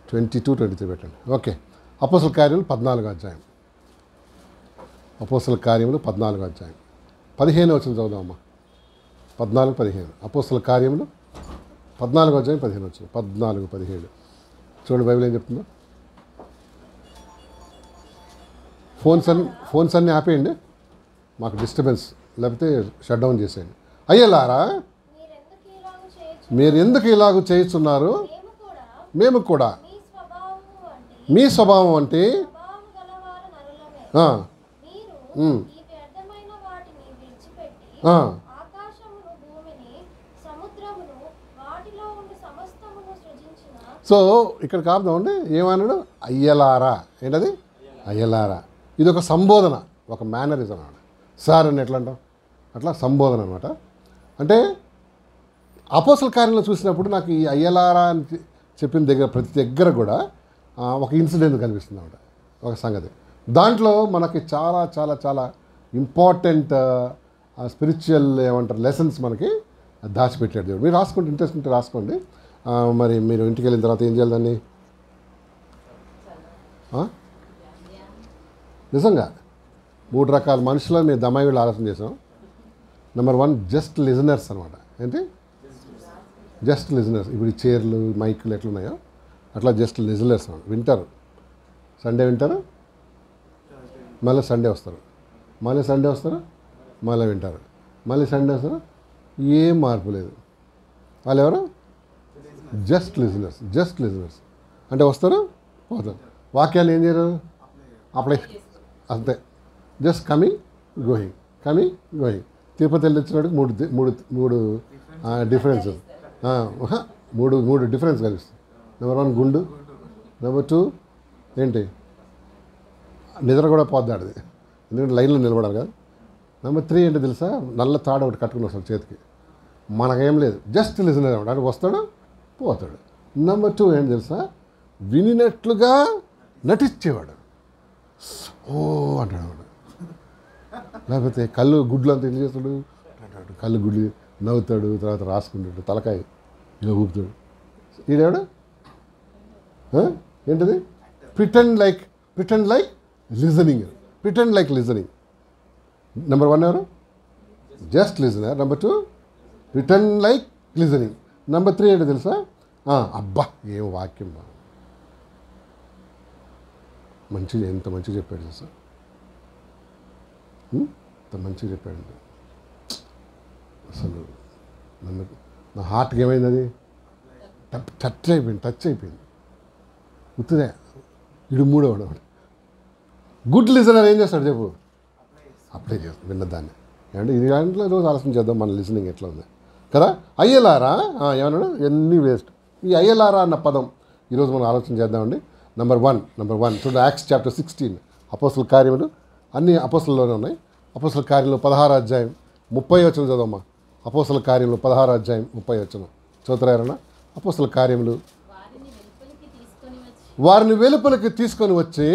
22-23 పెట్టండి. ఓకే. అపోస్తల కార్యములు 14వ అధ్యాయం. అపోస్తల కార్యములు 14వ అధ్యాయం 15 వచనం చదువుదామమ్మా. 14-15 అపోస్తల కార్యములు 14వ అధ్యాయం 15 వచనం. 14-17 చూడండి బైబిల్ ఏం చెప్తుందో. ఫోన్స్ అన్నీ ఆపేయండి, మాకు డిస్టర్బెన్స్, లేకపోతే షట్ డౌన్ చేసేయండి. అయ్యలారా మీరు ఎందుకు ఇలాగ చేస్తున్నారు? మేము కూడా మీ స్వభావం అంటే సో ఇక్కడ కాపుదామండి. ఏమన్నాడు? అయ్యలారా. ఏంటది? అయ్యలారా. ఇది ఒక సంబోధన, ఒక మేనరిజం అన్నమాట. సార్ అని ఎట్లా అంటాం, అట్లా సంబోధన అనమాట. అంటే అపోస్తల కార్యంలో చూసినప్పుడు నాకు ఈ అయ్యలారా అని చెప్పిన ప్రతి దగ్గర కూడా ఒక ఇన్సిడెంట్ కనిపిస్తుంది అన్నమాట, ఒక సంగతి. దాంట్లో మనకి చాలా చాలా చాలా ఇంపార్టెంట్ స్పిరిచువల్ ఏమంటారు లెసన్స్ మనకి దాచిపెట్టాడు దేవుడు. మీరు రాసుకోండి, ఇంట్రెస్ట్ ఉంటే రాసుకోండి. మరి మీరు ఇంటికి వెళ్ళిన తర్వాత ఏం చేయాలి దాన్ని? నిజంగా 3 రకాల మనుషులను మేము దమాయిలు ఆలోచన చేసాం. నెంబర్ 1 జస్ట్ లిజనర్స్ అనమాట. ఏంటి? Just listeners. ఇప్పుడు ఈ చైర్లు మైకులు ఎట్లున్నాయో అట్లా జస్ట్ లిజనర్స్ అనమాట. వింటారు, సండే వింటారు, మళ్ళీ సండే వస్తారు, మళ్ళీ సండే వస్తారు, మళ్ళీ వింటారు, మళ్ళీ సండే వస్తారు. ఏం మార్పు లేదు. వాళ్ళు ఎవరు? Just listeners. జస్ట్ లిజనర్స్ అంటే వస్తారు, పోతారు. వాక్యాలు ఏం చేయరు? అప్లై అంతే. Just coming going, coming going. Tirupati వెళ్ళి వచ్చినప్పుడు మూడు డిఫరెన్సెస్, మూడు డిఫరెన్స్ కనిపిస్తుంది. నెంబర్ 1 గుండు, నెంబర్ 2 ఏంటి? నిద్ర కూడా పోద్దాడిది, ఎందుకంటే లైన్లో నిలబడాలి కదా. నెంబర్ 3 ఏంటి తెలుసా? నల్ల తాడు ఒకటి కట్టుకుని వస్తాడు చేతికి. మనకేం లేదు, జస్ట్ లిజనర్ అనమాట. అంటే వస్తాడు, పోతాడు. నెంబర్ 2 ఏంటి తెలుసా? వినినట్లుగా నటించేవాడు. ఓ అంటాడు. లేకపోతే కళ్ళు గుడ్లు అంతా ఇల్లు చేస్తాడు అంటాడు, కళ్ళు గుడ్లు నవ్వుతాడు, తర్వాత రాసుకుంటాడు, తలకాయ ఇలా ఊపుతాడు. ఈడేవాడు ఏంటిది? Pretend like listening. Pretend like listening. Number 1 ఎవరు? Just listener. Number 2 pretend like listening. Number 3 ఏంటో తెలుసా? అబ్బా ఏం వాక్యం బా, మంచిగా, ఎంత మంచిగా చెప్పాడు తెలుసా, ఎంత మంచిగా చెప్పాడు. అసలు నా హార్ట్కి ఏమైంది? అది టచ్ అయిపోయింది. ఉత్తుదే. ఇడు 3వ గుడ్ లిజనర్ ఏం చేస్తాడు చెప్పు? అప్లై చేస్తాడు విన్నదాన్ని. ఏమంటే ఇది దాంట్లో రోజు ఆలోచన చేద్దాం మన లిజనింగ్ ఎట్లా ఉంది కదా. అయ్యలారా ఏమన్నాడు? ఎన్ని వేస్ట్. ఈ అయ్యలారా అన్న పదం ఈరోజు మనం ఆలోచన చేద్దామండి. నెంబర్ 1 చూడండి, యాక్ట్స్ చాప్టర్ 16. అపోస్తల కార్యములు అన్ని అపోస్తలలోనే ఉన్నాయి. అపోస్తల కార్యంలో 16వ అధ్యాయం 30వ వచనం చదవమ్మా. అపోస్తల కార్యంలో 16వ అధ్యాయం 30వ వచనం చదువుతారా? అపోస్తల కార్యములు వారిని వెలుపలికి తీసుకొని వచ్చి,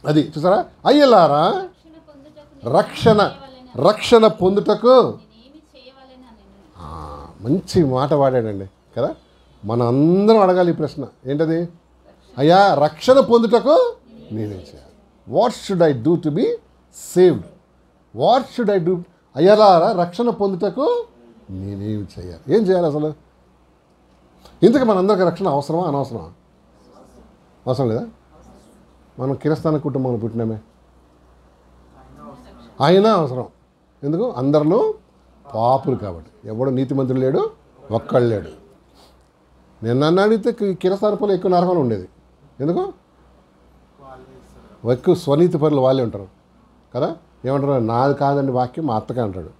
అది చూసారా? అయ్యలారా రక్షణ పొందుటకు. మంచి మాట వాడాడండి కదా. మన అందరం అడగాలి ఈ ప్రశ్న. ఏంటది? అయ్యా రక్షణ పొందుటకు నేనేం చేయాలి? What should I do to be saved? What should I do? అయ్యలారా రక్షణ పొందుటకు నేనేం చేయాలి? ఏం చేయాలి అసలు? ఇంతకు మనందరికీ రక్షణ అవసరమా అనవసరమా? అవసరం లేదా? మనం కిరస్థాన కుటుంబంలో పుట్టినామే, అయినా అవసరం. ఎందుకు? అందరిలో పాపులు కాబట్టి. ఎవడు నీతిమంతుడు లేడు, ఒక్కడు లేడు. నేను నన్ను అడిగితే కిరస్థానపులో ఎక్కువ నరకంలో ఉండేది. ఎందుకు? ఎక్కువ స్వనీతి పరులు వాళ్ళే ఉంటారు కదా. ఏమంటారు? నాది కాదండి వాక్యం, మా అత్తగా అంటాడు.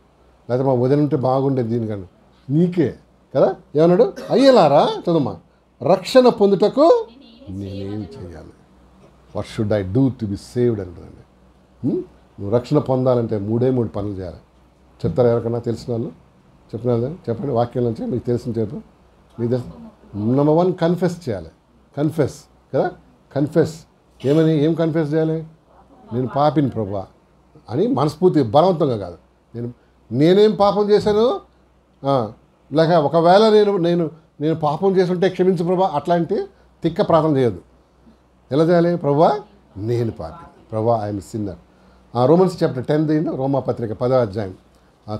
లేకపోతే మా వదిన ఉంటే బాగుండేది దీనికన్నా, నీకే కదా. ఏమన్నాడు? అయ్యలారా చదువుమా, రక్షణ పొందుటకు నేనేం చేయాలి? What should I do to be saved అంటుందండి. నువ్వు రక్షణ పొందాలంటే 3 పనులు చేయాలి. చెప్తారా ఎవరికన్నా? తెలిసిన వాళ్ళు చెప్పండి. వాక్యం నుంచి మీకు తెలిసిన చెప్పు. మీకు తెలుసు. నెంబర్ 1 కన్ఫెస్ చేయాలి. కన్ఫెస్ కదా. కన్ఫెస్ ఏం కన్ఫెస్ చేయాలి? నేను పాపిని ప్రభువా అని మనస్ఫూర్తి, బలవంతంగా కాదు. నేనేం పాపం చేశాను, లేక ఒకవేళ నేను పాపం చేస్తుంటే క్షమించు ప్రభా, అట్లాంటి తిక్క ప్రార్థన చేయొద్దు. ఎలా చేయాలి? ప్రభువా నేను పాపి, ప్రభువా ఐఎమ్ సిన్నర్. రోమన్స్ చాప్టర్ 10 దీని రోమాపత్రిక 10వ అధ్యాయం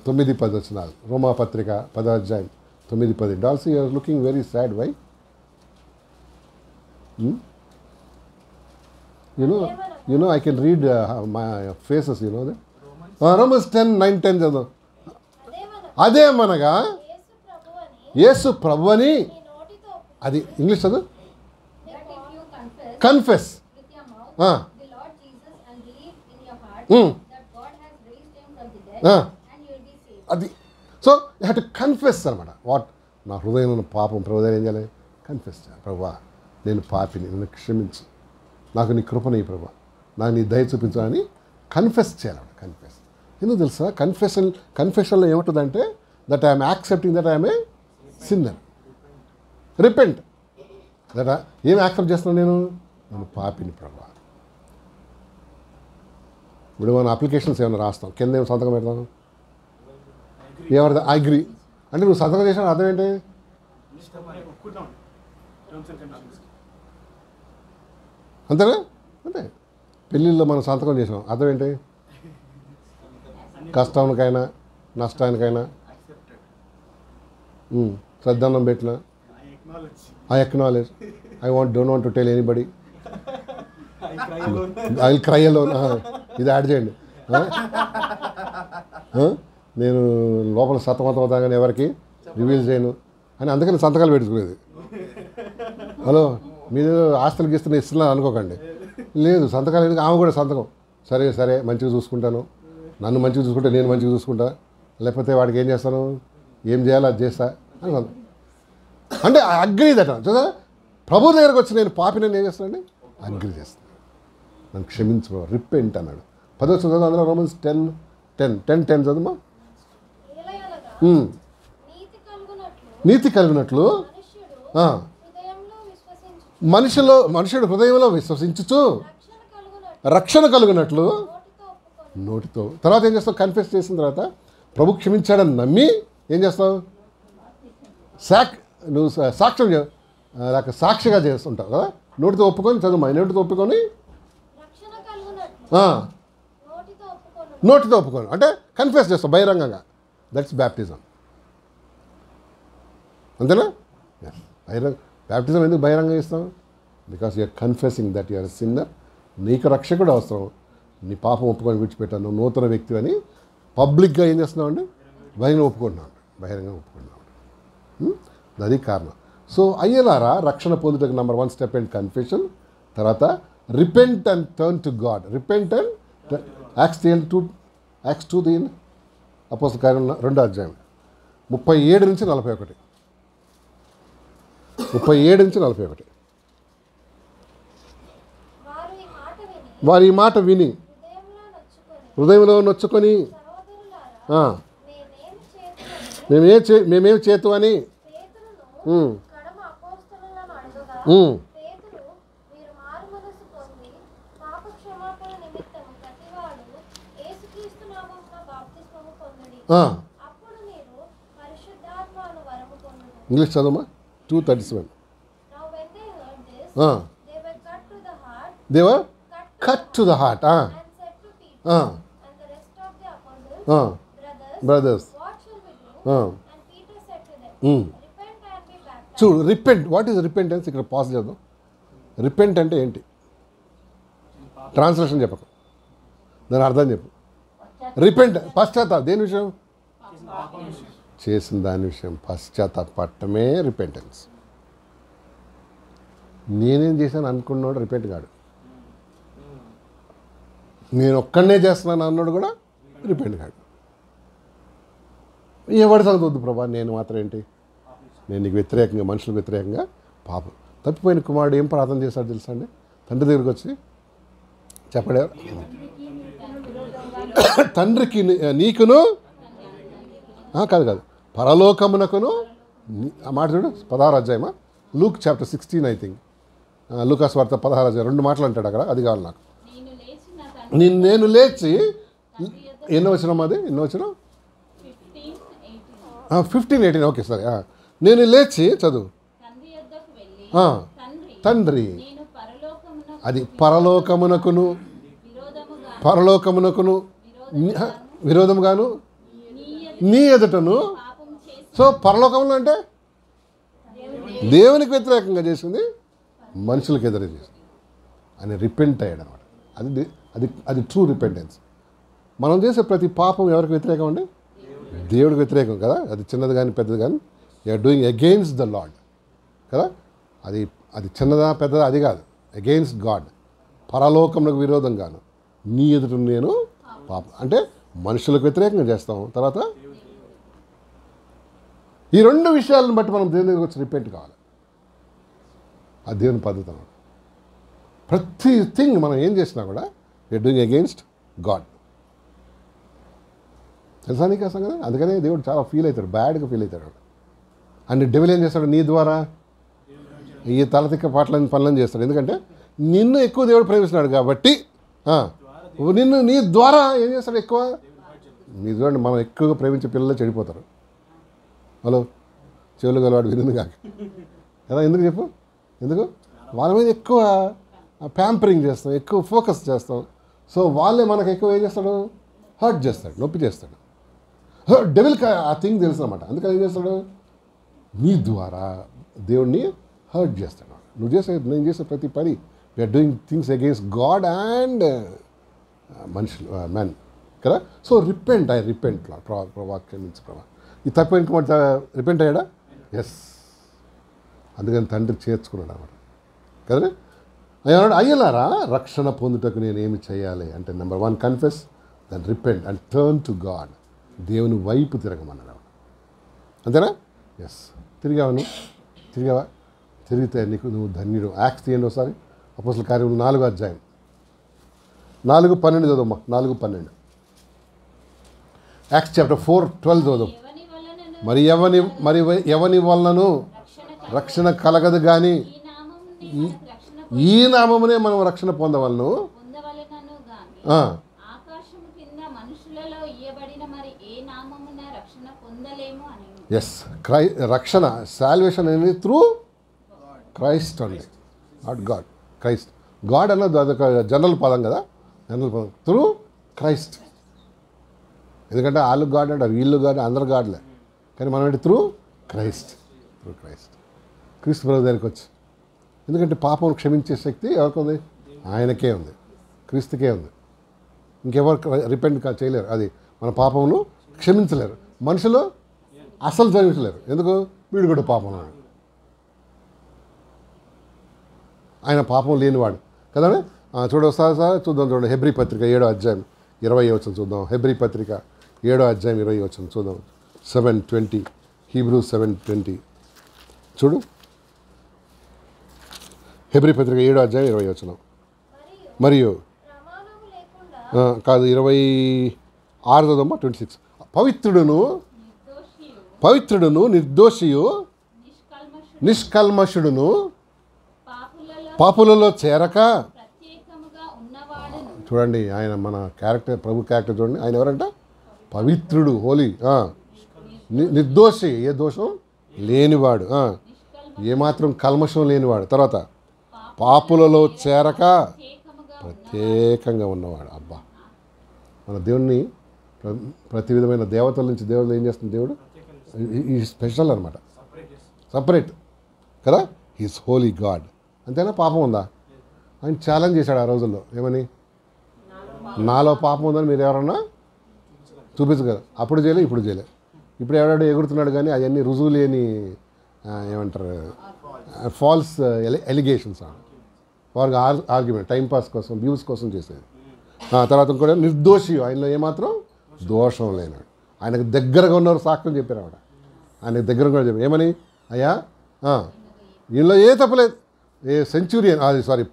9-10 వచనాలు. రోమాపత్రిక 10వ అధ్యాయం 9-10. Dulcie you're looking very sad. Why? You know I can read my faces, you know that. Romans 10:9-10 చదువు. అదేమనగా యేసు ప్రభువని, అది ఇంగ్లీష్ చదువు. కన్ఫెస్. అది. So you have to confess అనమాట. వాట్? నా హృదయంలో ఉన్న పాపం ప్రభుత్వం ఏం చేయాలి? కన్ఫెస్ చేయాలి. ప్రభువా నేను పాపిని, నన్ను క్షమించు, నాకు నీ కృపని ప్రభువా, నాకు నీ దయ చూపించాలని కన్ఫెస్ చేయాలి. కన్ఫెస్ ఎందుకు తెలుసా? కన్ఫెషన్లో ఏముంటుందంటే that I'm accepting that I'm a sinner. Repent that ఏం యాక్సెప్ట్ చేస్తున్నాను? నేను పాపిని ప్రభువా. ఇప్పుడు మనం అప్లికేషన్స్ ఏమైనా రాస్తాం, కింద ఏమైనా సంతకం పెడతాం, ఏమర్థం? అగ్రి అంటే నువ్వు సంతకం చేసిన అర్థం ఏంటి? అంతేనా? అంటే పెళ్ళిళ్ళలో మనం సంతకం చేసాం, అర్థం ఏంటి? కష్టానికైనా నష్టానికైనా శ్రద్ధాన్నం పెట్టిన I acknowledge, don't want to tell anybody, I will cry alone. ఇది యాడ్ చేయండి. నేను లోపల సతమతమవుతాగానే ఎవరికి రివీల్ చేయను అని, అందుకని సంతకాలు పెట్టుకునేది. హలో, మీరు ఆస్తులు గీస్తున్న ఇస్తున్నారు అనుకోకండి. లేదు, సంతకాలు ఎందుకు? ఆమె కూడా సంతకం. సరే సరే మంచిగా చూసుకుంటాను, నన్ను మంచిగా చూసుకుంటే నేను మంచిగా చూసుకుంటా, లేకపోతే వాడికి ఏం చేస్తాను, ఏం చేయాలో అది చేస్తా అని సంతకం. అంటే అగ్రి దట చూదా. ప్రభు దగ్గరకు వచ్చి నేను పాపిని ఏం చేస్తానండి? అగ్రి చేస్తాను, నన్ను క్షమించు, రిపెంట్ అన్నాడు. 10వ చదువు అందులో రోమన్స్ 10:10 చదువుమా. నీతి కలిగినట్లు మనుషుడు హృదయంలో విశ్వసించుచు రక్షణ కలుగునట్లు నోటితో. తర్వాత ఏం చేస్తావు? కన్ఫెస్ చేసిన తర్వాత ప్రభు క్షమించాడని నమ్మి ఏం చేస్తావు? నువ్వు సాక్ష్యం లేక సాక్షిగా చేస్తుంటావు కదా. నోటితో ఒప్పుకొని చదువు, నోటితో ఒప్పుకొని నోటితో ఒప్పుకొని అంటే కన్ఫెస్ చేస్తావు బహిరంగంగా. That's baptism. అంతేనా? బ్యాప్టిజం ఎందుకు బహిరంగంగా ఇస్తాం? Because you're confessing that you're sinner. నీకు రక్షకుడు అవసరం, నీ పాపం ఒప్పుకొని విడిచిపెట్టాను, నూతన వ్యక్తి అని పబ్లిక్గా ఏం చేస్తున్నావు అండి? బహిరంగ ఒప్పుకుంటున్నావు, బహిరంగ ఒప్పుకుంటున్నావు. అది కారణం. సో అయ్యేలారా రక్షణ పొందుటకు నెంబర్ 1 స్టెప్ అండ్ కన్ఫెషన్. తర్వాత repent and turn to God. Repent and acts 2 దీని అపోస్తల కార్యం 2వ అధ్యాయం 37 నుంచి 41. 37 నుంచి 41. వారి ఈ మాట విని హృదయంలో నొచ్చుకొని మేమేం చేతు అని ఇంగ్లీష్ చదవమా. 2:37. They were cut to the heart. Brothers. చూడు, రిపెంట్. What is repentance? ఇక్కడ పాస్ చేద్దాం. రిపెంట్ అంటే ఏంటి? ట్రాన్స్లేషన్ చెప్పకు, దాని అర్థం చెప్పు. రిపెంట్ పశ్చాత్తాపం. దేని విషయం? చేసిన దాని విషయం పశ్చాత్తాపడటమే రిపెంటెన్స్. నేనేం చేశాను అనుకున్నాడు రిపెంట్ కాడు. నేను ఒక్కడనే చేస్తున్నాను అన్నాడు కూడా రిపెంట్ కాడు. ఎవరి సంగతి వద్దు ప్రభా, నేను మాత్రం ఏంటి, నేను నీకు వ్యతిరేకంగా, మనుషులకు వ్యతిరేకంగా పాపం. తప్పిపోయిన కుమారుడు ఏం ప్రార్థన చేశాడు తెలుసా అండి? తండ్రి దగ్గరికి వచ్చి చెప్పడే, తండ్రికి నీకును కాదు పరలోకమునకును. ఆ మాట చూడు, 16వ అధ్యాయమా, లూక్ చాప్టర్ 16 ఐ థింక్. లూకాస్ వార్త 16వ అధ్యాయం 2 మాటలు అంటాడు అక్కడ. అది కావాలి నాకు. నేను లేచి ఎన్నో వచ్చినాం, అది ఎన్నో వచ్చినాం 15-18. ఓకే సరే. నేను లేచి చదువు. తండ్రి. అది పరలోకమునకును విరోధముగాను నీ ఎదుటను. సో పరలోకములు అంటే దేవునికి వ్యతిరేకంగా చేసింది, మనుషులకు ఎదురు చేసింది అని రిపెంట్ అయ్యాడు అనమాట. అది అది అది ట్రూ రిపెంటెన్స్. మనం చేసే ప్రతి పాపం ఎవరికి వ్యతిరేకం అండి? దేవుడికి వ్యతిరేకం కదా. అది చిన్నది కానీ పెద్దది కానీ, you're doing against the lord కదా. అది అది చిన్నదా పెద్దదా అది కాదు, అగెయిన్స్ట్ గాడ్. పరలోకములకు విరోధంగాను నీ ఎదుట నేను పాపం అంటే మనుషులకు వ్యతిరేకంగా చేస్తాం. తర్వాత ఈ రెండు విషయాలను బట్టి మనం దేవుని దగ్గరికి వచ్చి రిపెంట్ కావాలి. ఆ దేవుని పద్ధతి అన్నమాట. ప్రతి థింగ్ మనం ఏం చేసినా కూడా యూఆర్ డూయింగ్ అగెయిన్స్ట్ గాడ్. తెలుసా నీకు అసలు కదా. అందుకనే దేవుడు చాలా ఫీల్ అవుతాడు, బ్యాడ్గా ఫీల్ అవుతాడు. అండ్ డెవిల్ ఏం చేస్తాడు? నీ ద్వారా ఈ తలతిక్క పనులను చేస్తాడు. ఎందుకంటే నిన్ను ఎక్కువ దేవుడు ప్రేమిస్తున్నాడు కాబట్టి నీ ద్వారా ఏం చేస్తాడు? ఎక్కువ మీ చూడండి, మనం ఎక్కువగా ప్రేమించే పిల్లలు చెడిపోతారు. హలో, చెవులు గలవాడు వినుంది కాక కదా. ఎందుకు చెప్పు? ఎందుకు? వాళ్ళ మీద ఎక్కువ ప్యాంపరింగ్ చేస్తాం, ఎక్కువ ఫోకస్ చేస్తాం. సో వాళ్ళే మనకు ఎక్కువ ఏం చేస్తాడు? హర్ట్ చేస్తాడు, నొప్పి చేస్తాడు. డెవిల్కి ఆ థింగ్ తెలుసు అన్నమాట. అందుకని ఏం చేస్తాడు? నీ ద్వారా దేవుడిని హర్ట్ చేస్తాడు. నేను చేసే ప్రతి పని we're doing things against God and మనుషులు, మ్యాన్ కదా. సో రిపెంట్, ఐ రిపెంట్ వాక్యం నుంచి ఈ తక్కువ ఇంక రిపెంట్ అయ్యాడా? ఎస్. అందుకని తండ్రి చేర్చుకున్నాడు అన్నమాట కదా. అయ్యాడు, అయ్యలారా రక్షణ పొందుటకు నేను ఏమి చేయాలి అంటే, number 1 confess, then repent and turn to God. దేవుని వైపు తిరగమన్నాడు. అంతేనా? ఎస్. తిరిగావా? తిరిగితే నీకు నువ్వు ధన్యుడు. యాక్ట్స్ తీయండి ఒకసారి. అపోస్తల కార్యములు 4వ అధ్యాయం 4:12 చదవమ్మా. 4:12 యాక్ట్స్ చాప్టర్ 4:12 చదువు. మరి ఎవని వలనను రక్షణ కలగదు కానీ ఈ నామమునే మనం రక్షణ పొందవలను. ఎస్. రక్షణ, సాల్వేషన్ అనేది through Christ only, not God. Christ, God అన్నది అదొక జనరల్ పదం కదా, జనరల్ పదం. Through Christ. ఎందుకంటే వాళ్ళు గాడ్ అంటారు, వీళ్ళు గాడ్, అందరు గాడ్లే. కానీ మనం అంటే త్రూ క్రైస్ట్. క్రీస్తు ప్రభు దగ్గరికి వచ్చి. ఎందుకంటే పాపం క్షమించే శక్తి ఎవరికి ఉంది? ఆయనకే ఉంది, క్రీస్తుకే ఉంది. ఇంకెవరు రిపెంట్ చేయలేరు. అది మన పాపమును క్షమించలేరు. మనుషులు అసలు క్షమించలేరు. ఎందుకు? వీడు కూడా పాపం, ఆయన పాపం లేనివాడు కదా. చూడొస్తారు సార్, చూద్దాం. చూడండి, హెబ్రీ పత్రిక 7వ అధ్యాయం 20వ వచనం చూద్దాం. హెబ్రీ పత్రిక 7వ అధ్యాయం 20వ వచనం చూద్దాం. 7:20 హీబ్రూ 7:20 చూడు. హెబ్రీ పత్రిక 7వ అధ్యాయం 20వ వచనం. మరియు కాదు 26 చదవమ్మా. 26 పవిత్రుడును నిర్దోషియు నిష్కల్మషుడును పాపులలో చేరక. చూడండి, ఆయన మన క్యారెక్టర్, ప్రభు క్యారెక్టర్ చూడండి. ఆయన ఎవరంట? పవిత్రుడు, హోలీ, నిర్దోషి, ఏ దోషం లేనివాడు, ఏమాత్రం కల్మషం లేనివాడు. తర్వాత పాపులలో చేరక ప్రత్యేకంగా ఉన్నవాడు. అబ్బా, మన దేవుణ్ణి ప్రతి విధమైన దేవతల నుంచి దేవుడు ఏం చేస్తుంది? దేవుడు ఈ స్పెషల్ అనమాట, సపరేట్ కదా. He's Holi God. అంతేనా? పాపం ఉందా? ఆయన ఛాలెంజ్ చేశాడు ఆ రోజుల్లో. ఏమని? నాలో పాపం ఉందని మీరు ఎవరన్నా చూపించగలరు. అప్పుడు చేయలే, ఇప్పుడు చేయలే. ఇప్పుడు ఎవడాడు ఎగురుతున్నాడు కానీ అవన్నీ రుజువు లేని ఏమంటారు, ఫాల్స్ ఎలిగేషన్స్. వారికి ఆర్గ్యుమెంట్, టైంపాస్ కోసం, వ్యూస్ కోసం చేసేది. తర్వాత కూడా నిర్దోషి, ఆయనలో ఏమాత్రం దోషం లేనాడు. ఆయనకు దగ్గరగా ఉన్నవారు సాక్ష్యం చెప్పారు. ఆవిడ ఆయనకు దగ్గరగా కూడా చెప్పారు. ఏమని? అయ్యా, ఈయనలో ఏ తప్పలేదు. ఏ సెంచురియన్,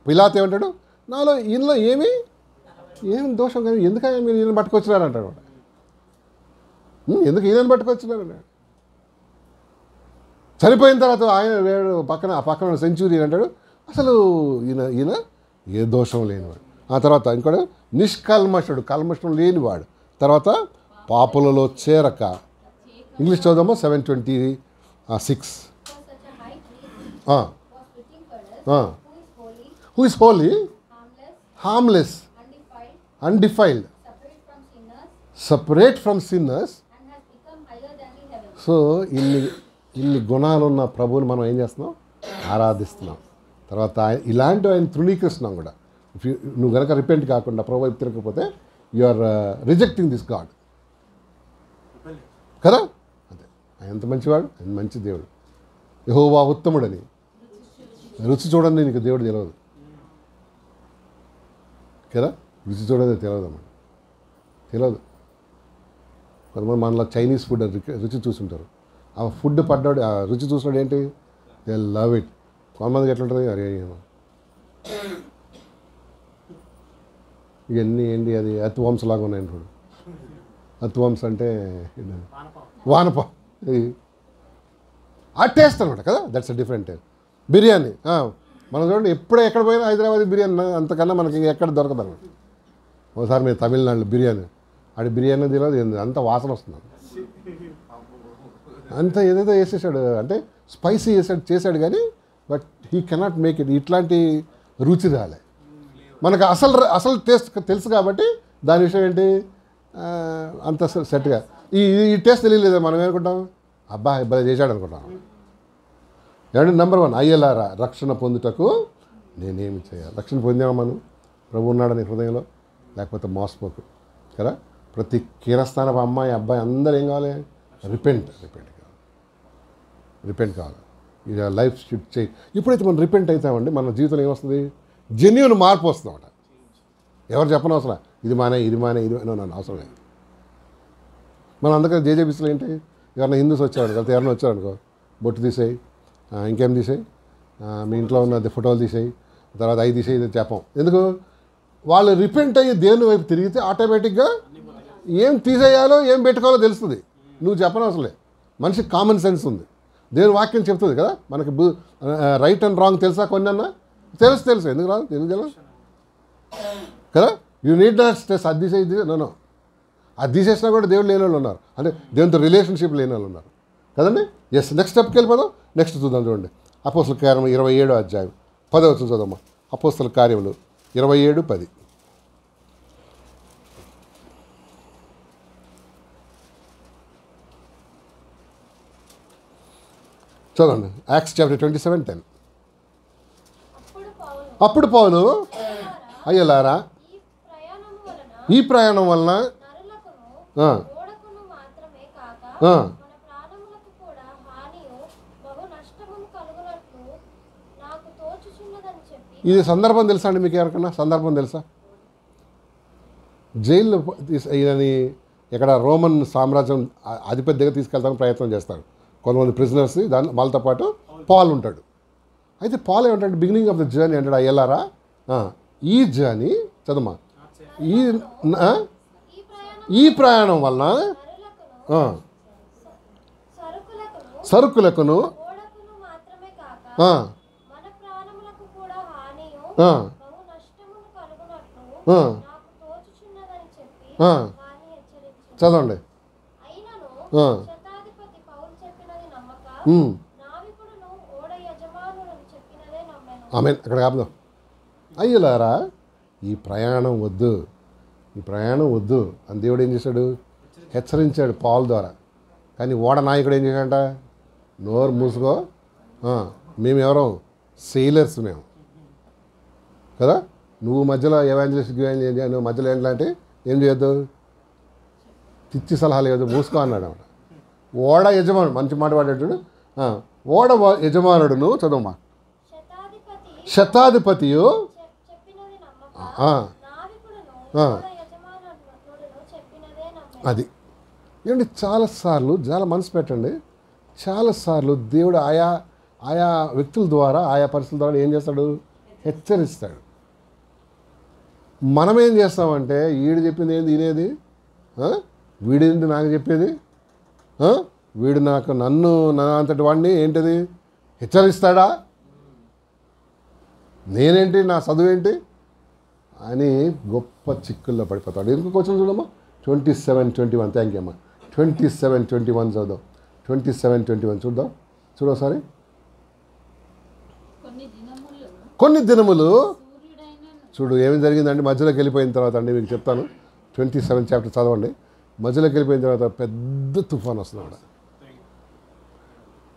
పిలాత్ ఏమంటాడు? నాలో ఈయనలో ఏం దోషం కానీ ఎందుకని మీరు ఈయన పట్టుకొచ్చినారంటాడు. ఎందుకు ఈయనని పట్టుకొచ్చినారన్నాడు. చనిపోయిన తర్వాత ఆయన పక్కన సెంచురియన్ అంటాడు, అసలు ఈయన ఏ దోషం లేనివాడు. ఆ తర్వాత ఇంకోటి నిష్కల్మషుడు, కల్మషం లేనివాడు. తర్వాత పాపులలో చేరక. ఇంగ్లీష్ చదువుదామా. 7:26 who is holy, harmless, undefiled, separate from sinners. So ఇన్ని గుణాలున్న ప్రభువుని మనం ఏం చేస్తున్నాం? ఆరాధిస్తున్నాం. తర్వాత ఇలాంటి ఆయన తృణీకరిస్తున్నాం కూడా. నువ్వు కనుక రిపెంట్ కాకుండా ప్రభు వైపు తిరగకపోతే you are rejecting this god కదా. అదే ఆయన ఎంత మంచివాడు, ఆయన మంచి దేవుడు. యెహోవా ఉత్తముడని రుచి చూడండి, నీకు దేవుడు తెలియదు కదా. రుచి చూడదు తెలియదు అన్నమాట, తెలియదు. కొంతమంది మనలో చైనీస్ ఫుడ్ రుచి చూసుంటారు. ఆ ఫుడ్ పడ్డాడు, ఆ రుచి చూసినాడు ఏంటి, దే లవ్ ఇట్. కొంతమందికి ఎట్లుంటుంది, అరే ఇవన్నీ ఏంటి, అది అత్వంశలాగా ఉన్నాయండి. చూడు, అత్వంశ అంటే వానప, ఆ టేస్ట్ అనమాట కదా. That's a different taste. Biryani మనం చూడండి, ఎక్కడ పోయినా హైదరాబాద్ బిర్యానీ అంతకన్నా మనకి ఎక్కడ దొరకదు అనమాట. ఒకసారి మీరు తమిళనాడులో బిర్యానీ, ఆడి బిర్యానీ తెలియదు, అంత వాసన వస్తుంది, అంత ఏదేదో వేసేసాడు, అంటే స్పైసీ చేశాడు కానీ but he cannot make it. ఇట్లాంటి రుచి రాలే మనకు. అసలు టేస్ట్ తెలుసు కాబట్టి దాని విషయం ఏంటి అంత సెట్గా. ఈ టేస్ట్ తెలియలేదు, మనం ఏమనుకుంటాం, అబ్బా ఇబ్బంది చేశాడు అనుకుంటాం. ఏమంటే నెంబర్ 1 అయ్యలారా, రక్షణ పొందుటకు నేనేమి చేయాలి? రక్షణ పొందామా మనం? ప్రభు ఉన్నాడని హృదయంలో, లేకపోతే మోసపోకు కదా. ప్రతి కీరస్థానపు అమ్మాయి అబ్బాయి అందరూ ఏం కావాలి? రిపెంట్ కావాలి. ఇది లైఫ్ షిఫ్ట్ చేయి. ఎప్పుడైతే మనం రిపెంట్ అవుతామండి, మన జీవితంలో ఏమొస్తుంది? జెన్యూన్ మార్పు వస్తుంది అన్నమాట. ఎవరు చెప్పనవసరం, ఇది మానే నన్ను అవసరం లేదు. మనం అందుకని జేజేబీసీలో ఏంటి, ఎవరైనా హిందూస్ వచ్చారు లేకపోతే ఎవరైనా వచ్చారనుకో, బొట్టు తీసేయి, ఇంకేం తీసేయి, మీ ఇంట్లో ఉన్న ఫోటోలు తీసేయి, తర్వాత అవి తీసేయి, ఇది చెప్పం. ఎందుకు? వాళ్ళు రిపెంట్ అయ్యి దేవుని వైపు తిరిగితే ఆటోమేటిక్గా ఏం తీసేయాలో ఏం పెట్టుకోవాలో తెలుస్తుంది. నువ్వు చెప్పనవసరం లేదు, మనిషికి కామన్ సెన్స్ ఉంది. దేవుని వాక్యం చెప్తుంది కదా మనకి. రైట్ అండ్ రాంగ్ తెలుసా? కొన్ని అన్నా తెలుసు. ఎందుకు రాదు? తెలుసు కదా. యూ నీడ్ నాట్ స్ట్రెస్, అది తీసేది నో. అది తీసేసినా కూడా దేవుడు లేని వాళ్ళు ఉన్నారు, అంటే దేవునితో రిలేషన్షిప్ లేని వాళ్ళు ఉన్నారు కదండి. ఎస్, నెక్స్ట్ స్టెప్కి వెళ్ళిపోదాం. నెక్స్ట్ చూద్దాం. చూడండి, అపోస్తల కార్యములు 27వ అధ్యాయం 10వ వచనం చదవమ్మా. అపోస్తల కార్యములు 27:10. చదవండి. Acts chapter 27:10. అప్పుడు పౌలు అయ్యలారా, ఈ ప్రయాణం వలన ఇది సందర్భం తెలుసా అండి మీకు? ఎవరికన్నా సందర్భం తెలుసా? జైల్లో ఈయనని ఇక్కడ రోమన్ సామ్రాజ్యం అధిపతిగా తీసుకెళ్తానికి ప్రయత్నం చేస్తారు కొంతమంది ప్రిజనర్స్. వాళ్ళతో పాటు పాల్ ఉంటాడు. అయితే పాల్ ఏమంటాడు, బిగినింగ్ ఆఫ్ ద జర్నీ అంటాడు, అయ్యలారా ఈ జర్నీ చదమ్మా, ఈ ప్రయాణం వలన సరుకులకును చదవండి. ఆమేన్. అక్కడ కాపుదాం. అయ్యలారా, ఈ ప్రయాణం వద్దు అని దేవుడు ఏం చేశాడు? హెచ్చరించాడు పాల్ ద్వారా. కానీ ఓడ నాయకుడు ఏం చేశాడంట? నోరు మూసుకో, మేమెవరం సెయిలర్స్ మేము కదా. నువ్వు మధ్యలో ఎవాంజలిస్ట్ నువ్వు మధ్యలో ఏంటంటే ఏం చేయొద్దు, పిచ్చి సలహాలు ఇవ్వద్దు, మూసుకో అన్నాడు అన్నమాట. ఓడ యజమానుడు, మంచి మాట వాడేటాడు. ఓడ యజమానుడును చదవమ్మా, శతాధిపతియు అది ఏమండి. చాలాసార్లు చాలా మనసు పెట్టండి, చాలాసార్లు దేవుడు ఆయా వ్యక్తుల ద్వారా ఆయా పరిస్థితుల ద్వారా ఏం చేస్తాడు? హెచ్చరిస్తాడు. మనం ఏం చేస్తామంటే, వీడు చెప్పింది ఏంది వినేది, వీడేంటి నాకు చెప్పేది, వీడు నన్ను అంతటి వాడిని ఏంటిది హెచ్చరిస్తాడా, నేనేంటి, నా చదువు ఏంటి అని గొప్ప చిక్కుల్లో పడిపోతాడు. ఎందుకు కొంచెం చూడమ్మా, 27:21. థ్యాంక్ యూ అమ్మా. 27:21 చదువుదాం. 27:21 చూద్దాం, చూడసారి. కొన్ని దినములు చూడు ఏమి జరిగిందండి మధ్యలోకి వెళ్ళిపోయిన తర్వాత అండి మీకు చెప్తాను 27 చాప్టర్ చదవండి. మధ్యలోకి వెళ్ళిపోయిన తర్వాత పెద్ద తుఫాన్ వస్తుంది.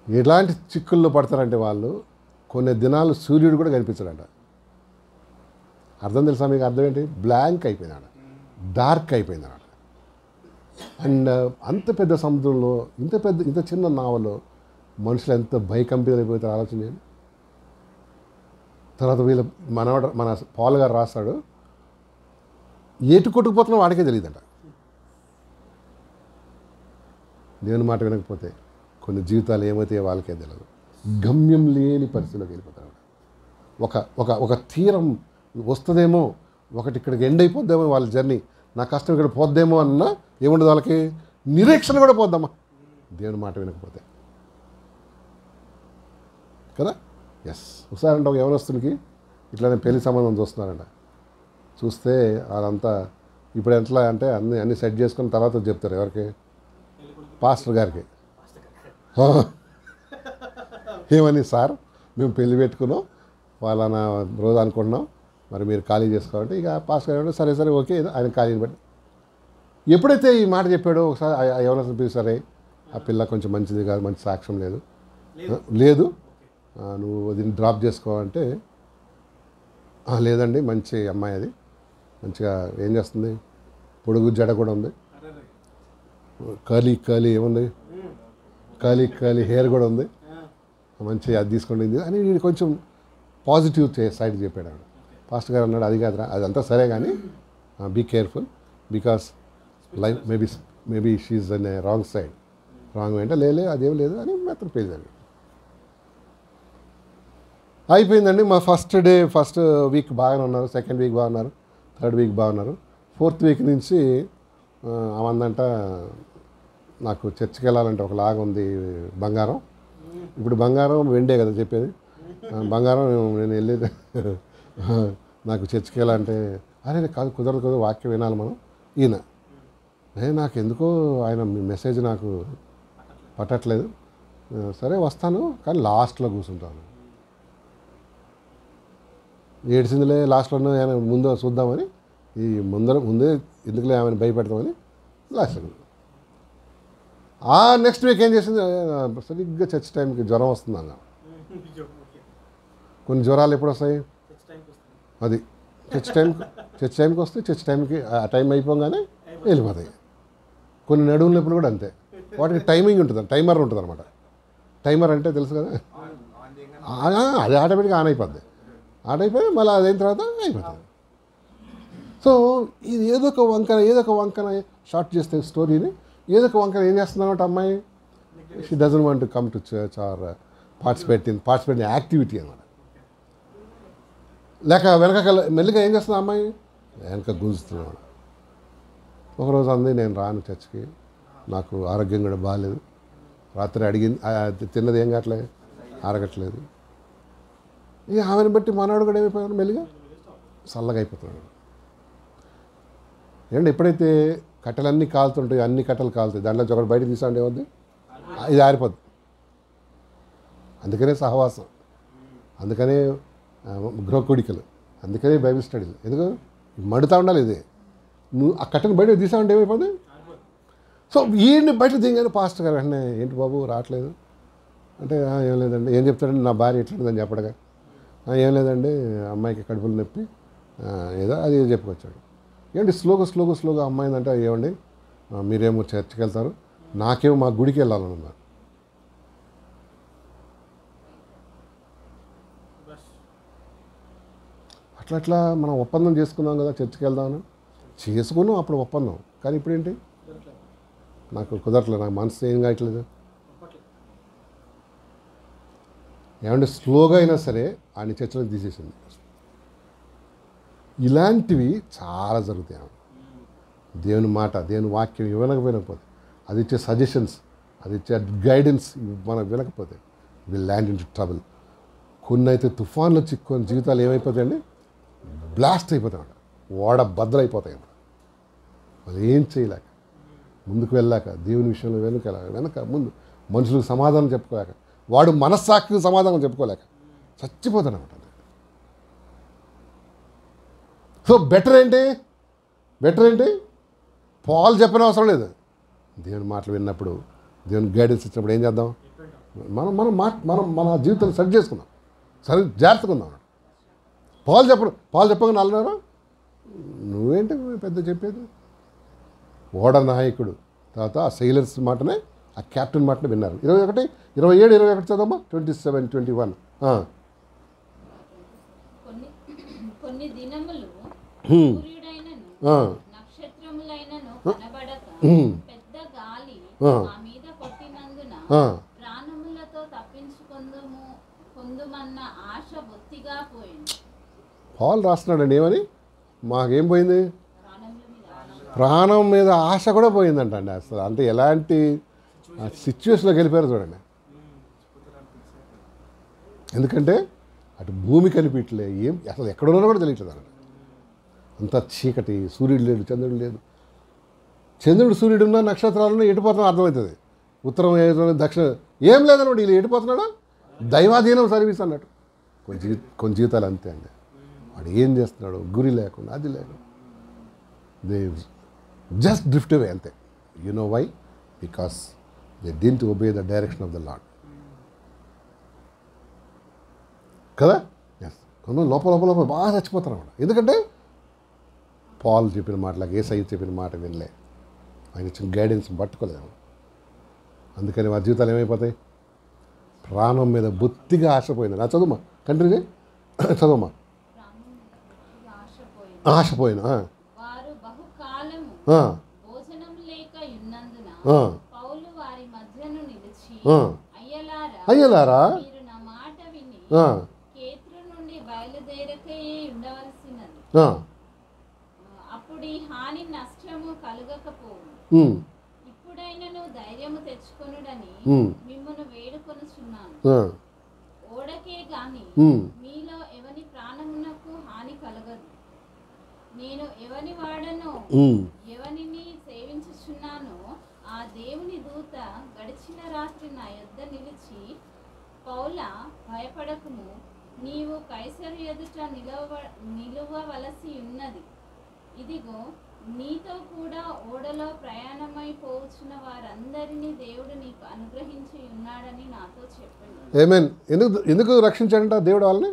ఎలాంటి చిక్కుల్లో పడతారంటే వాళ్ళు కొన్ని దినాలు సూర్యుడు కూడా కనిపించడంట. అర్థం తెలుసా మీకు? అర్థం ఏంటి? బ్లాంక్ అయిపోయినాడు, డార్క్ అయిపోయిందన్నమాట. అండ్ అంత పెద్ద సముద్రంలో ఇంత చిన్న నావలో మనుషులు ఎంత భయకంపితులు అయిపోతారో ఆలోచన చేయండి. తర్వాత మన పాల్ గారు రాస్తాడు, ఏటు కొట్టుకుపోతున్నా వాడికే తెలియదంట. దేవుని మాట వినకపోతే కొన్ని జీవితాలు ఏమైతే వాళ్ళకే తెలియదు. గమ్యం లేని పరిస్థితిలోకి వెళ్ళిపోతారు. ఒక తీరం వస్తుందేమో, ఒకటి ఇక్కడికి ఎండ్ అయిపోద్దేమో వాళ్ళ జర్నీ, నా కష్టం ఇక్కడ పోద్దేమో అన్న ఏముండదు వాళ్ళకి, నిరీక్షణ కూడా పోద్దమ్మా దేవుని మాట వినకపోతే కదా. ఎస్, ఒకసారంటే ఒక యవనస్తునికి ఇట్లానే పెళ్లి సంబంధం చూస్తున్నారంట. చూస్తే వాళ్ళంతా ఇప్పుడు ఎట్లా అంటే అన్ని సెట్ చేసుకుని తర్వాత చెప్తారు. ఎవరికి? పాస్టర్ గారికి. ఏమని? సార్ మేము పెళ్లి పెట్టుకున్నాం, వాళ్ళ రోజు అనుకుంటున్నాం, మరి మీరు ఖాళీ చేసుకోవాలంటే ఇక పాస్టర్ గారు సరే ఓకే ఆయన ఖాళీని బట్టి. ఎప్పుడైతే ఈ మాట చెప్పాడో ఒకసారి ఎవరైనా పిలిచారే, ఆ పిల్ల కొంచెం మంచిది కాదు, మంచి సాక్ష్యం లేదు, నువ్వు దీన్ని డ్రాప్ చేసుకోవాలంటే లేదండి మంచి అమ్మాయి, అది మంచిగా ఏం చేస్తుంది, పొడుగు జడ కూడా ఉంది, కర్లీ ఏముంది, కర్లీ హెయిర్ కూడా ఉంది, మంచి అది తీసుకోండి అని నేను కొంచెం పాజిటివ్ సైడ్ చెప్పాడు. పాస్టర్ గారు అన్నాడు, అది కాదురా, అదంతా సరే కానీ be careful because life maybe she on wrong side. Wrong అంటే అదేం లేదు అని మాత్రం పేరు అయిపోయిందండి. మా ఫస్ట్ వీక్ బాగానే ఉన్నారు, సెకండ్ వీక్ బాగున్నారు, థర్డ్ వీక్ బాగున్నారు. ఫోర్త్ వీక్ నుంచి అవందంట నాకు చర్చికి వెళ్ళాలంటే ఒకలాగా ఉంది బంగారం. ఇప్పుడు బంగారం వెండే కదా చెప్పేది. బంగారం నేను వెళ్ళేది నాకు చర్చికి వెళ్ళాలంటే అరే కాదు, కుదరదు వాక్యం వినాలి మనం. ఈయన నాకు ఎందుకో ఆయన మెసేజ్ నాకు పట్టట్లేదు, సరే వస్తాను కానీ లాస్ట్లో కూర్చుంటాను. ఏడ్చిందిలే లాస్ట్లోనూ ఆయన ముందు చూద్దామని, ఈ ముందే ఎందుకులే ఆమెను భయపెడతామని లాస్ట్లో. నెక్స్ట్ వీక్ ఏం చేసింది, సరిగ్గా చర్చ్ టైంకి జ్వరం వస్తుంది అన్న. కొన్ని జ్వరాలు ఎప్పుడు వస్తాయి, అది చర్చ్ టైంకి వస్తే చర్చ్ టైంకి ఆ టైం అయిపోగానే వెళ్ళిపోతాయి. కొన్ని నడుము నొప్పులు కూడా అంతే, వాటికి టైమింగ్ ఉంటుంది, టైమర్ ఉంటుంది అనమాట. టైమర్ అంటే తెలుసు కదా, అది ఆటోమేటిక్గా ఆన్ అయిపోద్ది, ఆన్ అయిపోయి మళ్ళీ అదైన తర్వాత అయిపోతుంది. సో ఇది ఏదో ఒక వంకన షార్ట్ చేస్తే స్టోరీని, ఏదో ఒక వంకన ఏం చేస్తుందన్నమాట అమ్మాయి, she doesn't want to come to church or participate in activity అనమాట. లేక మెల్లిగా ఏం చేస్తుంది అమ్మాయి, వెనక గుంజుతున్నాడు. ఒకరోజు అంది, నేను రాను చర్చ్కి, నాకు ఆరోగ్యం కూడా బాగాలేదు, రాత్రి అడిగింది తిన్నది ఏం కావట్లేదు, ఆరగట్లేదు. ఇక ఆమెను బట్టి మనవాడు కూడా ఏమైపోయాడు, మెల్లిగా చల్లగా అయిపోతున్నాడు. ఏమంటే ఎప్పుడైతే కట్టెలన్నీ కాలుతుంటాయి, అన్ని కట్టెలు కాలుతాయి, దాంట్లో ఒకటి బయటకు తీసాండి ఏమవుద్ది, ఇది ఆరిపోద్ది. అందుకనే సహవాసం, అందుకనే గృహకుడికలు, అందుకనే బైబిల్ స్టడీలు. ఎందుకు మడుతూ ఉండాలి. ఇది నువ్వు ఆ కట్టెను బయటకు తీసావంటే ఏమైపోద్ది. సో వీడిని బయట దిగాను. పాస్టర్ గారు వెంటనే, ఏంటి బాబు రావట్లేదు అంటే, ఏం లేదండి. ఏం చెప్తాడండి, నా భార్య ఎట్లుంటుందని చెప్పడగా, ఏం లేదండి అమ్మాయికి కడుపులు నొప్పి ఏదో అది చెప్పుకొచ్చాడు. ఏమండి స్లోగా అమ్మాయిందంటే, ఏమండి మీరేమో చర్చికి వెళ్తారు, నాకేమో మా గుడికి వెళ్ళాలని ఉన్నారు. అట్లా మనం ఒప్పందం చేసుకున్నాం కదా చర్చికి వెళ్దామని, చేసుకున్నాం అప్పుడు ఒప్పందం, కానీ ఇప్పుడు ఏంటి, నాకు కుదరట్లేదు, నాకు మనసు ఏం కావట్లేదు. ఏమంటే స్లోగా అయినా సరే ఆయన చర్చలకు తీసేసింది. ఇలాంటివి చాలా జరుగుతాయి. దేవుని మాట, దేవుని వాక్యం వినకపోతే, అది ఇచ్చే సజెషన్స్, అది ఇచ్చే గైడెన్స్ మనం వినకపోతే will land in to trouble. కొన్ని అయితే తుఫాన్లు చిక్కుని జీవితాలు ఏమైపోతాయండి, బ్లాస్ట్ అయిపోతాయి, ఓడ బద్దలైపోతాయి. వాళ్ళు ఏం చేయలేక, ముందుకు వెళ్ళాక, దేవుని విషయంలో వెనక ముందు మనుషులకు సమాధానం చెప్పుకోలేక, వాడు మనస్సాక్షికి సమాధానం చెప్పుకోలేక చచ్చిపోతాడు అనమాట. సో బెటర్ ఏంటి పాల్ చెప్పిన అవసరం లేదు. దేవుని మాటలు విన్నప్పుడు, దేవుని గైడెన్స్ ఇచ్చినప్పుడు ఏం చేద్దాం? మన జీవితాన్ని సెట్ చేసుకుందాం, సరే జాగ్రత్తగా ఉందాం. పాల్ చెప్పగా అన్నారు, నువ్వేంటి పెద్ద చెప్పేది? ఓడ నాయకుడు తర్వాత ఆ సెయిలర్స్ మాటనే, ఆ క్యాప్టెన్ మాటనే విన్నారు. 21, 27, 21 చదమ్మా. 27, 21. కొన్ని దినములు సూర్యుడైనను నక్షత్రములైనను కనబడక పెద్ద గాలి మా మీద కొట్టినందున ప్రాణములతో తప్పించుకొందుమన్న ఆశ బొత్తిగా పోయింది. పాల్ రాస్తున్నాడండి ఏమని? మాకేం పోయింది? ప్రాణం మీద ఆశ కూడా పోయిందంట అండి. అసలు అంటే ఎలాంటి సిచ్యువేషన్లోకి వెళ్ళిపోయారు చూడండి. ఎందుకంటే అటు భూమి కనిపించలే, ఏం అసలు ఎక్కడున్నా కూడా తెలియట్లేదు అన్నమాట. అంత చీకటి, సూర్యుడు లేడు, చంద్రుడు లేదు. చంద్రుడు సూర్యుడు ఉన్న నక్షత్రాలను ఎటుపోతున్నా అర్థమవుతుంది. ఉత్తరం దక్షిణ ఏం లేదన్నమాట. వీళ్ళు ఎటుపోతున్నాడు? దైవాధీనం సర్వీస్ అన్నట్టు. కొన్ని జీవితాలు అంతే అండి. వాడు ఏం చేస్తున్నాడు? గురి లేకుండా, అది లేకుండా దే జస్ట్ డ్రిఫ్ట్ అవే అంతే. You know why? Because they didn't obey the direction of the lord కదా. ఎస్, కొంత లోపల బాగా చచ్చిపోతారు అన్నమాట. ఎందుకంటే పాల్ చెప్పిన మాటలకు, యేసయ్య చెప్పిన మాట వినలే, ఆయన ఇచ్చిన గైడెన్స్ పట్టుకోలేము. అందుకని వారి జీవితాలు ఏమైపోతాయి? ప్రాణం మీద బొత్తిగా ఆశపోయింది. నా చదువుమా, కంటిన్యూ చదువుమా. ఆశపోయిన వారు బహుకాలము భోజనం లేక యున్నందున పౌలు వారి మధ్యను నిలిచి, అయ్యలారా మీరు నా మాట విని కేత్రు నుండి బయలుదేరకయే ఉండవలసినది. అప్పుడు ఈ హాని నష్టము కలుగకపోవు. ఇప్పుడైనను ధైర్యము తెచ్చుకొనుడని మిమ్మును వేడుకొనుచున్నాను. ఓడకే గాని మీలో ఎవని ప్రాణమునకు హాని కలగదు. నేను ఎవని వాడనో, ఎవనిని సేవించుచున్నానో ఆ దేవుని దూత గడిచిన రాత్రి నా యొద్ద నిలిచి, పౌలా భయపడకుము, నీవు కైసరు ఎదుట నిలువవలసి ఉన్నది. ఇదిగో నీతో కూడా ఓడలో ప్రయాణమైపోవచ్చున్న వారందరినీ దేవుడు నీకు అనుగ్రహించి ఉన్నాడని నాతో చెప్పాడు. ఆమేన్. ఎందుకు రక్షించాడంట దేవుడు వాళ్ళని?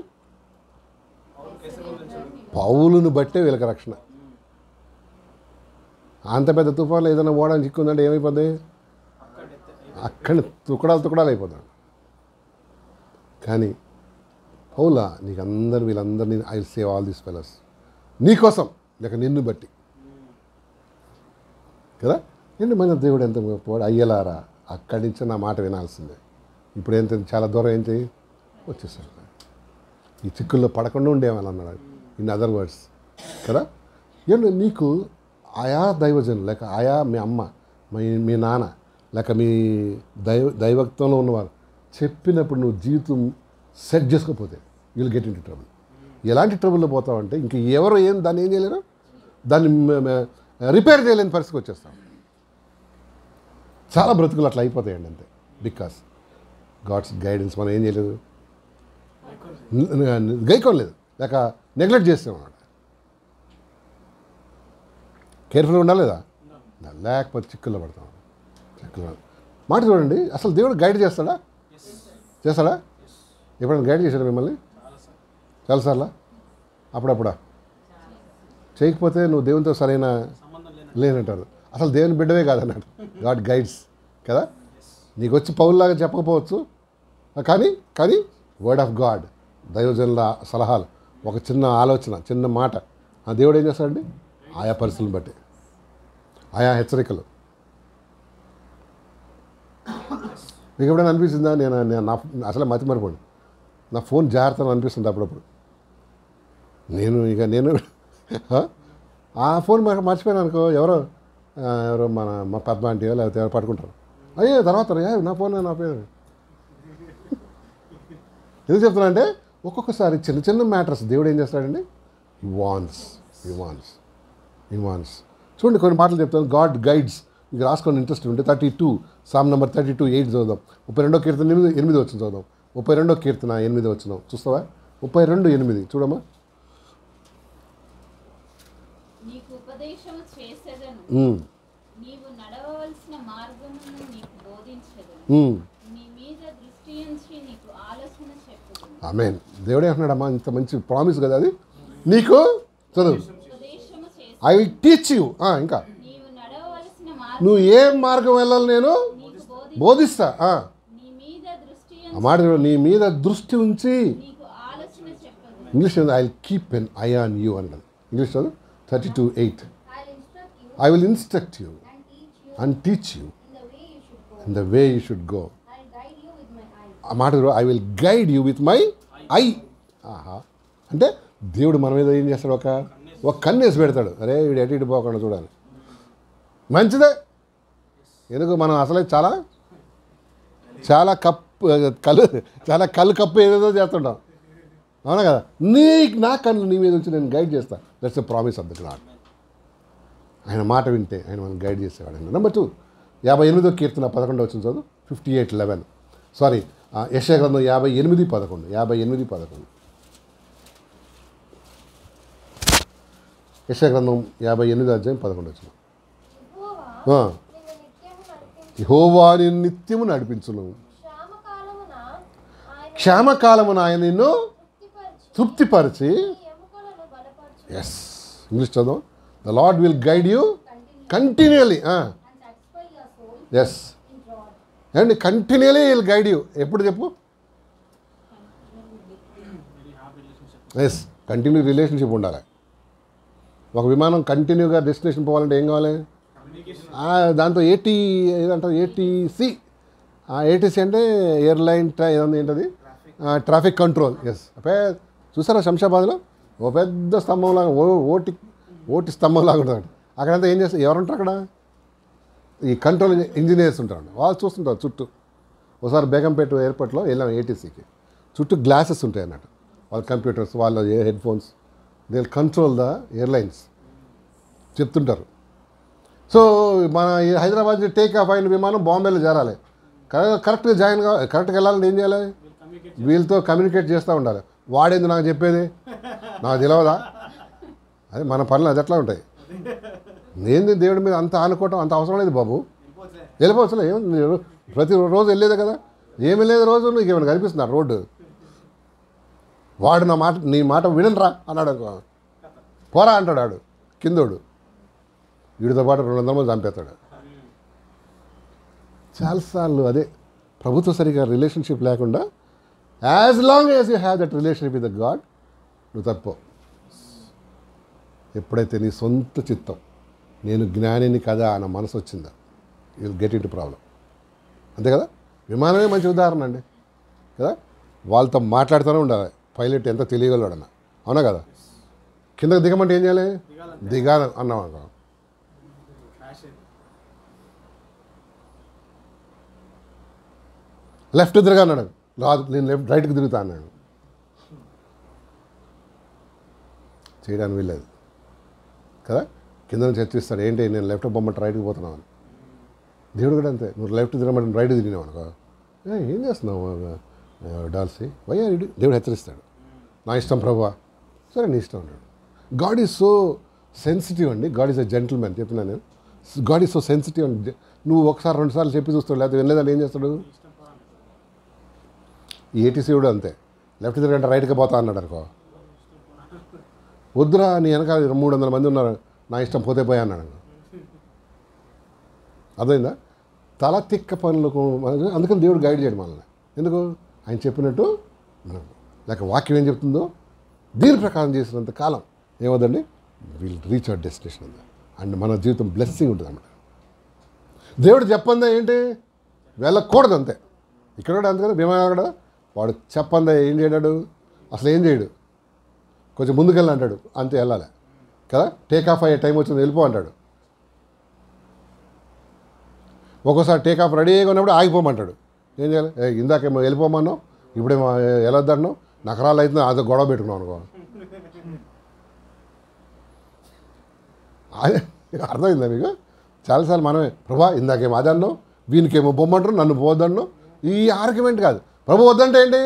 పౌలును బట్టే వీళ్ళకి రక్షణ. అంత పెద్ద తుఫాన్లో ఏదైనా ఓడని చిక్కుందంటే ఏమైపోద్ది? అక్కడి తుకడాలు అయిపోతాడు. కానీ పౌలా నీకు వీళ్ళందరినీ I will save all these fellows, నీకోసం లేక నిన్ను బట్టి కదా. ఏంటి మన దేవుడు ఎంత గొప్పవాడు. అయ్యలారా అక్కడి నుంచి నా మాట వినాల్సిందే. ఇప్పుడు ఏంటి చాలా దూరం ఏంటి వచ్చేసాడు. ఈ చిక్కుల్లో పడకుండా ఉండేవాళ్ళు అన్నాడు. ఇన్ అదర్ వర్డ్స్ కదా. ఏంటి నీకు ఆయా దైవజనులు లేక ఆయా మీ అమ్మ, మీ నాన్న లేక మీ దైవత్వంలో ఉన్నవారు చెప్పినప్పుడు నువ్వు జీవితం సెట్ చేసుకోకపోతే వీళ్ళు గెట్ ఇన్ టు ట్రబుల్. ఎలాంటి ట్రబుల్లో పోతావంటే ఇంక ఎవరు దాన్ని ఏం చేయలేరు, దాన్ని రిపేర్ చేయలేని పరిస్థితికి వచ్చేస్తాం. చాలా బ్రతుకులు అట్లా అయిపోతాయండి అంతే. బికాస్ గాడ్స్ గైడెన్స్ మనం ఏం చేయలేదు, గైకోలేదు లేక నెగ్లెక్ట్ చేస్తాం అన్నమాట. కేర్ఫుల్గా ఉండాలి లేదా, లేకపోతే చిక్కుల్లో పడతాం. మాట చూడండి, అసలు దేవుడు గైడ్ చేస్తాడా? ఎప్పుడైనా గైడ్ చేశాడా మిమ్మల్ని? చాలాసార్లా? అప్పుడప్పుడా? చేయకపోతే నువ్వు దేవునితో సరైన లేనంటారు. అసలు దేవుని బిడ్డవే కాదన్నాడు. గాడ్ గైడ్స్ కదా. నీకు వచ్చి పౌల్లాగా చెప్పకపోవచ్చు, కానీ వర్డ్ ఆఫ్ గాడ్, దైవజనుల సలహాలు, ఒక చిన్న ఆలోచన, చిన్న మాట, ఆ దేవుడు ఏం చేస్తాడండి? ఆయా పరిస్థితులను బట్టి, ఆయా హెచ్చరికలు. మీకు ఎప్పుడైనా అనిపిస్తుందా? నేను నా అసలే మతి మరిపోండి, నా ఫోన్ జాగ్రత్తగా అనిపిస్తుంది అప్పుడప్పుడు. నేను ఆ ఫోన్ మర్చిపోయాను అనుకో, ఎవరో మా పద్మ ఆంటీయో లేకపోతే ఎవరు పట్టుకుంటారు. అయ్యో తర్వాత నా ఫోన్ నా పేరు. ఎందుకు చెప్తున్నా అంటే ఒక్కొక్కసారి చిన్న చిన్న మ్యాటర్స్ దేవుడు ఏం చేస్తాడండి? ఈ వాన్స్ చూడండి. కొన్ని మాటలు చెప్తాను. గాడ్ గైడ్స్, మీకు రాసుకొని ఇంట్రెస్ట్ ఉంటే 32 సామ్ నెంబర్ 32 8 చదువుదాం. 32వ కీర్తన 8 వచ్చిన చదువుదాం. 32వ కీర్తన 8 వచ్చిన చూస్తావా? 32:8 చూడమ్మా. నీకు ఉపదేశము చేసేదను, నీవు నడవవలసిన మార్గమును నీకు బోధించెదను, నీ మీద దృష్టి ఉంచి నీకు ఆలోచన చెప్పుదును. ఆమేన్. దేవుడే అంటున్నాడమ్మా, ఇంత మంచి ప్రామిస్ కదా అది. నీకు చదువు, ఉపదేశము చేసి ఐ విల్ టీచ్ యూ. ఇంకా నీవు నడవవలసిన నువ్వు ఏ మార్గం వెళ్ళాలి నేను నీకు బోధిస్తా. నీ మీద దృష్టి ఆ మాట చూడు, నీ మీద దృష్టి ఉంచి. నీకు ఆలోచన చెప్పదు. English I will keep N I on you అన్నది. ఇంగ్లీష్ చదువు 32:8. I will instruct you and teach you in the way you should go. ఆ మాట I will guide you with my I. ఆహా, అంటే దేవుడు మన మీద ఏం చేస్తాడు, ఒక కన్ను వేసి పెడతాడు. అరే వీడు ఎటు ఇటు పోకుండా చూడాలి. మంచిదే. ఎందుకు మనం అసలే చాలా కళ్ళు కప్పు ఏదేదో చేస్తుంటాం, అవునా కదా. నా కళ్ళు నీ మీద వచ్చి నేను గైడ్ చేస్తాను. That's a promise of the God. ఆయన మాట వింటే ఆయన మనం గైడ్ చేసేవాడు. నెంబర్ 2, 58వ కీర్తన 11వ వచనం చదువు. 58:11. సారీ, యెషయా గ్రంథం 58:11. 58:11. యెషయా గ్రంథం 58:11. యెహోవా నిన్ను నిత్యము నడిపించును, క్షేమకాలమున ఆయన నిన్ను తృప్తిపరిచి. ఎస్, ఇంగ్లీష్ చదువు. The Lord will guide you continually. Yes. And continually He will guide you. ఎప్పుడు చెప్పు? ఎస్, కంటిన్యూ రిలేషన్షిప్ ఉండాలి. ఒక విమానం కంటిన్యూగా డెస్టినేషన్ పోవాలంటే ఏం కావాలి? దాంతో ఏదంటారు, ఏటీసీ. ఏటీసీ అంటే ఎయిర్లైన్ ఏంటది, ట్రాఫిక్ కంట్రోల్. ఎస్, చూసారా శంషాబాద్లో ఓ పెద్ద స్తంభంలాగా ఓటి స్తంభంలాగా ఉంటాడు. అక్కడంతా ఏం చేస్తారు, ఎవరుంటారు అక్కడ? ఈ కంట్రోల్ ఇంజనీర్స్ ఉంటారు. వాళ్ళు చూస్తుంటారు చుట్టూ. ఒకసారి బేగంపేట ఎయిర్పోర్ట్లో వెళ్ళాం ఏటీసీకి. చుట్టూ గ్లాసెస్ ఉంటాయి అన్నట్టు. వాళ్ళ కంప్యూటర్స్, వాళ్ళ head phones, they will control the airlines చెప్తుంటారు. సో మన హైదరాబాద్ నుంచి టేక్ ఆఫ్ అయిన విమానం బాంబేలో చేరాలి. కరెక్ట్గా కరెక్ట్గా వెళ్ళాలంటే ఏం చేయాలి? వీళ్ళతో కమ్యూనికేట్ చేస్తూ ఉండాలి. వాడేంది నాకు చెప్పేది, నాకు తెలియదా? అదే మన పనులు అది ఎట్లా ఉంటాయి. ఏంది దేవుడి మీద అంత ఆనుకోవటం అంత అవసరం లేదు బాబు. వెళ్ళిపోవచ్చులే, ఏమి ప్రతిరోజు వెళ్ళేదే కదా. ఏమి వెళ్ళేది రోజు నీకు ఏమైనా కనిపిస్తున్నా రోడ్డు? వాడు నీ మాట వినరా అన్నాడు అనుకో, పోరా అంటాడు వాడు కిందోడు. వీడితో పాటు 200 మంది చంపేస్తాడు. చాలాసార్లు అదే ప్రభుత్వ సరిగా రిలేషన్షిప్ లేకుండా, as long as you have that relationship with the God, నువ్వు తప్పు. ఎప్పుడైతే నీ సొంత చిత్తం, నేను జ్ఞానిని కదా అన్న మనసు వచ్చిందా, you will get it problem. అంతే కదా. విమానమే మంచి ఉదాహరణ అండి కదా. వాళ్ళతో మాట్లాడుతూనే ఉండాలి. పైలట్ ఎంత తెలియగలడన్న, అవునా కదా. కిందకి దిగమంటే ఏం చేయాలి? దిగాలి అన్నాం అనుకో. లెఫ్ట్ తిరగా అన్నాడు, రాదు నేను రైట్కి తిరుగుతా అన్నాడు. చేయడానికి వీల్లేదు కదా. కింద నుంచి హెచ్చరిస్తాడు, ఏంటి నేను లెఫ్ట్ బొమ్మంటే రైట్కి పోతున్నావు అని. దేవుడు కూడా అంతే, నువ్వు లెఫ్ట్ తిరగమంటే రైట్ తిరిగినావు అనుకో, ఏం చేస్తున్నావు డాల్సీ, వయ్యాడు. దేవుడు హెచ్చరిస్తాడు, నా ఇష్టం ప్రభువా, సరే నీ ఇష్టం అన్నాడు. గాడ్ ఈజ్ సో సెన్సిటివ్ అండి. God is a gentleman. చెప్పినా నేను, గాడ్ ఈజ్ సో సెన్సిటివ్ అండి. నువ్వు ఒకసారి 2 సార్లు చెప్పి చూస్తాడు, లేకపోతే వెళ్ళలేదని ఏం చేస్తాడు? ఈ ఏటీసీ కూడా అంతే, లెఫ్ట్ తిరగంటే రైట్గా పోతా అన్నాడు అనుకో, వద్దురా నీ వెనకాల 300 మంది ఉన్నారు, నా ఇష్టం పోతే పోయా అన్నాడు. అర్థమైందా? తల తిక్క పనులకు. అందుకని దేవుడు గైడ్ చేయడం మనల్ని. ఎందుకు? ఆయన చెప్పినట్టు లేక వాక్యం ఏం చెప్తుందో దీని ప్రకారం చేసినంత కాలం ఏమవుతుందండి, విల్ రీచ్ అవర్ డెస్టినేషన్ అంతా. అండ్ మన జీవితం బ్లెస్సింగ్ ఉంటుంది అన్నమాట. దేవుడు చెప్పందా ఏంటి, వెళ్ళకూడదు అంతే. ఇక్కడ కూడా అంతే కదా. భీమా కూడా వాడు చెప్పందా ఏం చేయడాడు, అసలు ఏం చేయడు. కొంచెం ముందుకెళ్ళి అంటాడు, అంతే వెళ్ళాలి కదా. టేక్ ఆఫ్ అయ్యే టైం వచ్చింది వెళ్ళిపో అంటాడు. ఒక్కోసారి టేక్ ఆఫ్ రెడీగా ఉన్నప్పుడు ఆగిపోమంటాడు. ఏం చేయాలి? ఇందాకేమో వెళ్ళిపోమన్నావు, ఇప్పుడేమో వెళ్ళొద్దన్నావు, నకరాలు అవుతుంది, అదే గొడవ పెట్టుకున్నావు అనుకో. అదే అర్థమైందా మీకు? చాలాసార్లు మనమే, ప్రభా ఇందాకేమో అది అన్నావు, వీనికేమో బొమ్మంటారు, నన్ను పోవద్దన్నావు. ఈ ఆర్గ్యుమెంట్ కాదు. ప్రభు వద్దంటే ఏంటి?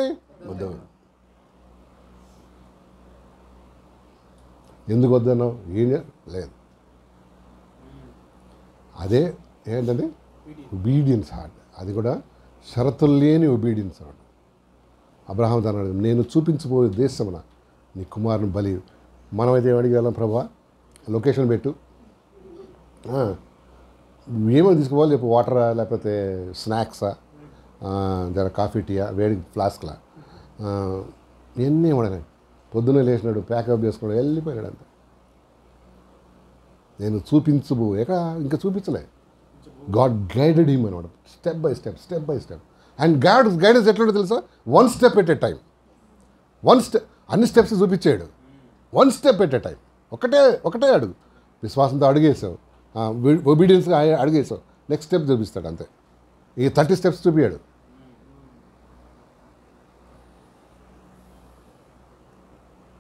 వద్దు. ఎందుకు వద్దన్నావు లేదు. అదే ఏంటంటే ఒబీడియన్స్ హార్ట్. అది కూడా షరతులు లేని ఒబీడియన్స్ హార్ట్. అబ్రహాం అన్నాడు, నేను చూపించబోయే దేశమున నీ కుమారుని బలి. మనమైతే అడిగేవాళ్ళం, ప్రభా లొకేషన్ పెట్టు, ఏమో తీసుకోవాలి చెప్పు, వాటరా లేకపోతే స్నాక్సా, జర కాఫీ టీయా, వేడి ఫ్లాస్క్లా, ఇవన్నీ ఇవ్వడనే. పొద్దున్నే లేచినాడు, ప్యాకప్ చేసుకున్నాడు, వెళ్ళిపోయాడు అంతే. నేను చూపించబో ఇంకా చూపించలే. గాడ్ గైడెడ్ హిమ్ అనమాట, step by step. And guidance ఎట్లుంటో తెలుసా, 1 step at a time. అన్ని స్టెప్స్ చూపించాడు, 1 step at a time. ఒకటే అడుగు, విశ్వాసంతో అడుగేసావు, ఒబీడియన్స్గా అడిగేసావు, నెక్స్ట్ స్టెప్ చూపిస్తాడు అంతే. ఈ 30 steps చూపించాడు.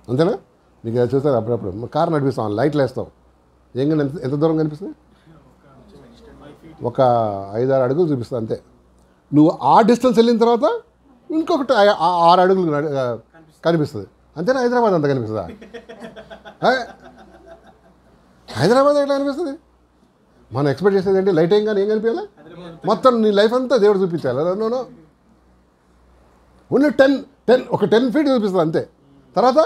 అంతేనా? మీకు చూస్తారు అప్పుడప్పుడు కారు నడిపిస్తాం, లైట్లు వేస్తాం, ఏం ఎంత దూరం కనిపిస్తుంది? ఒక 5-6 అడుగులు చూపిస్తుంది అంతే. నువ్వు ఆ డిస్టెన్స్ వెళ్ళిన తర్వాత ఇంకొకటి 6 అడుగులు కనిపిస్తుంది అంతేనా? హైదరాబాద్ అంతా కనిపిస్తుందా? హైదరాబాద్ ఎట్లా కనిపిస్తుంది? మనం ఎక్స్పెక్ట్ చేసేది ఏంటి? లైట్ ఏం కానీ ఏం కనిపించాలి? మొత్తం నీ లైఫ్ అంతా దేవుడు చూపించాలి. నో ఓన్లీ 10 feet చూపిస్తుంది అంతే. తర్వాత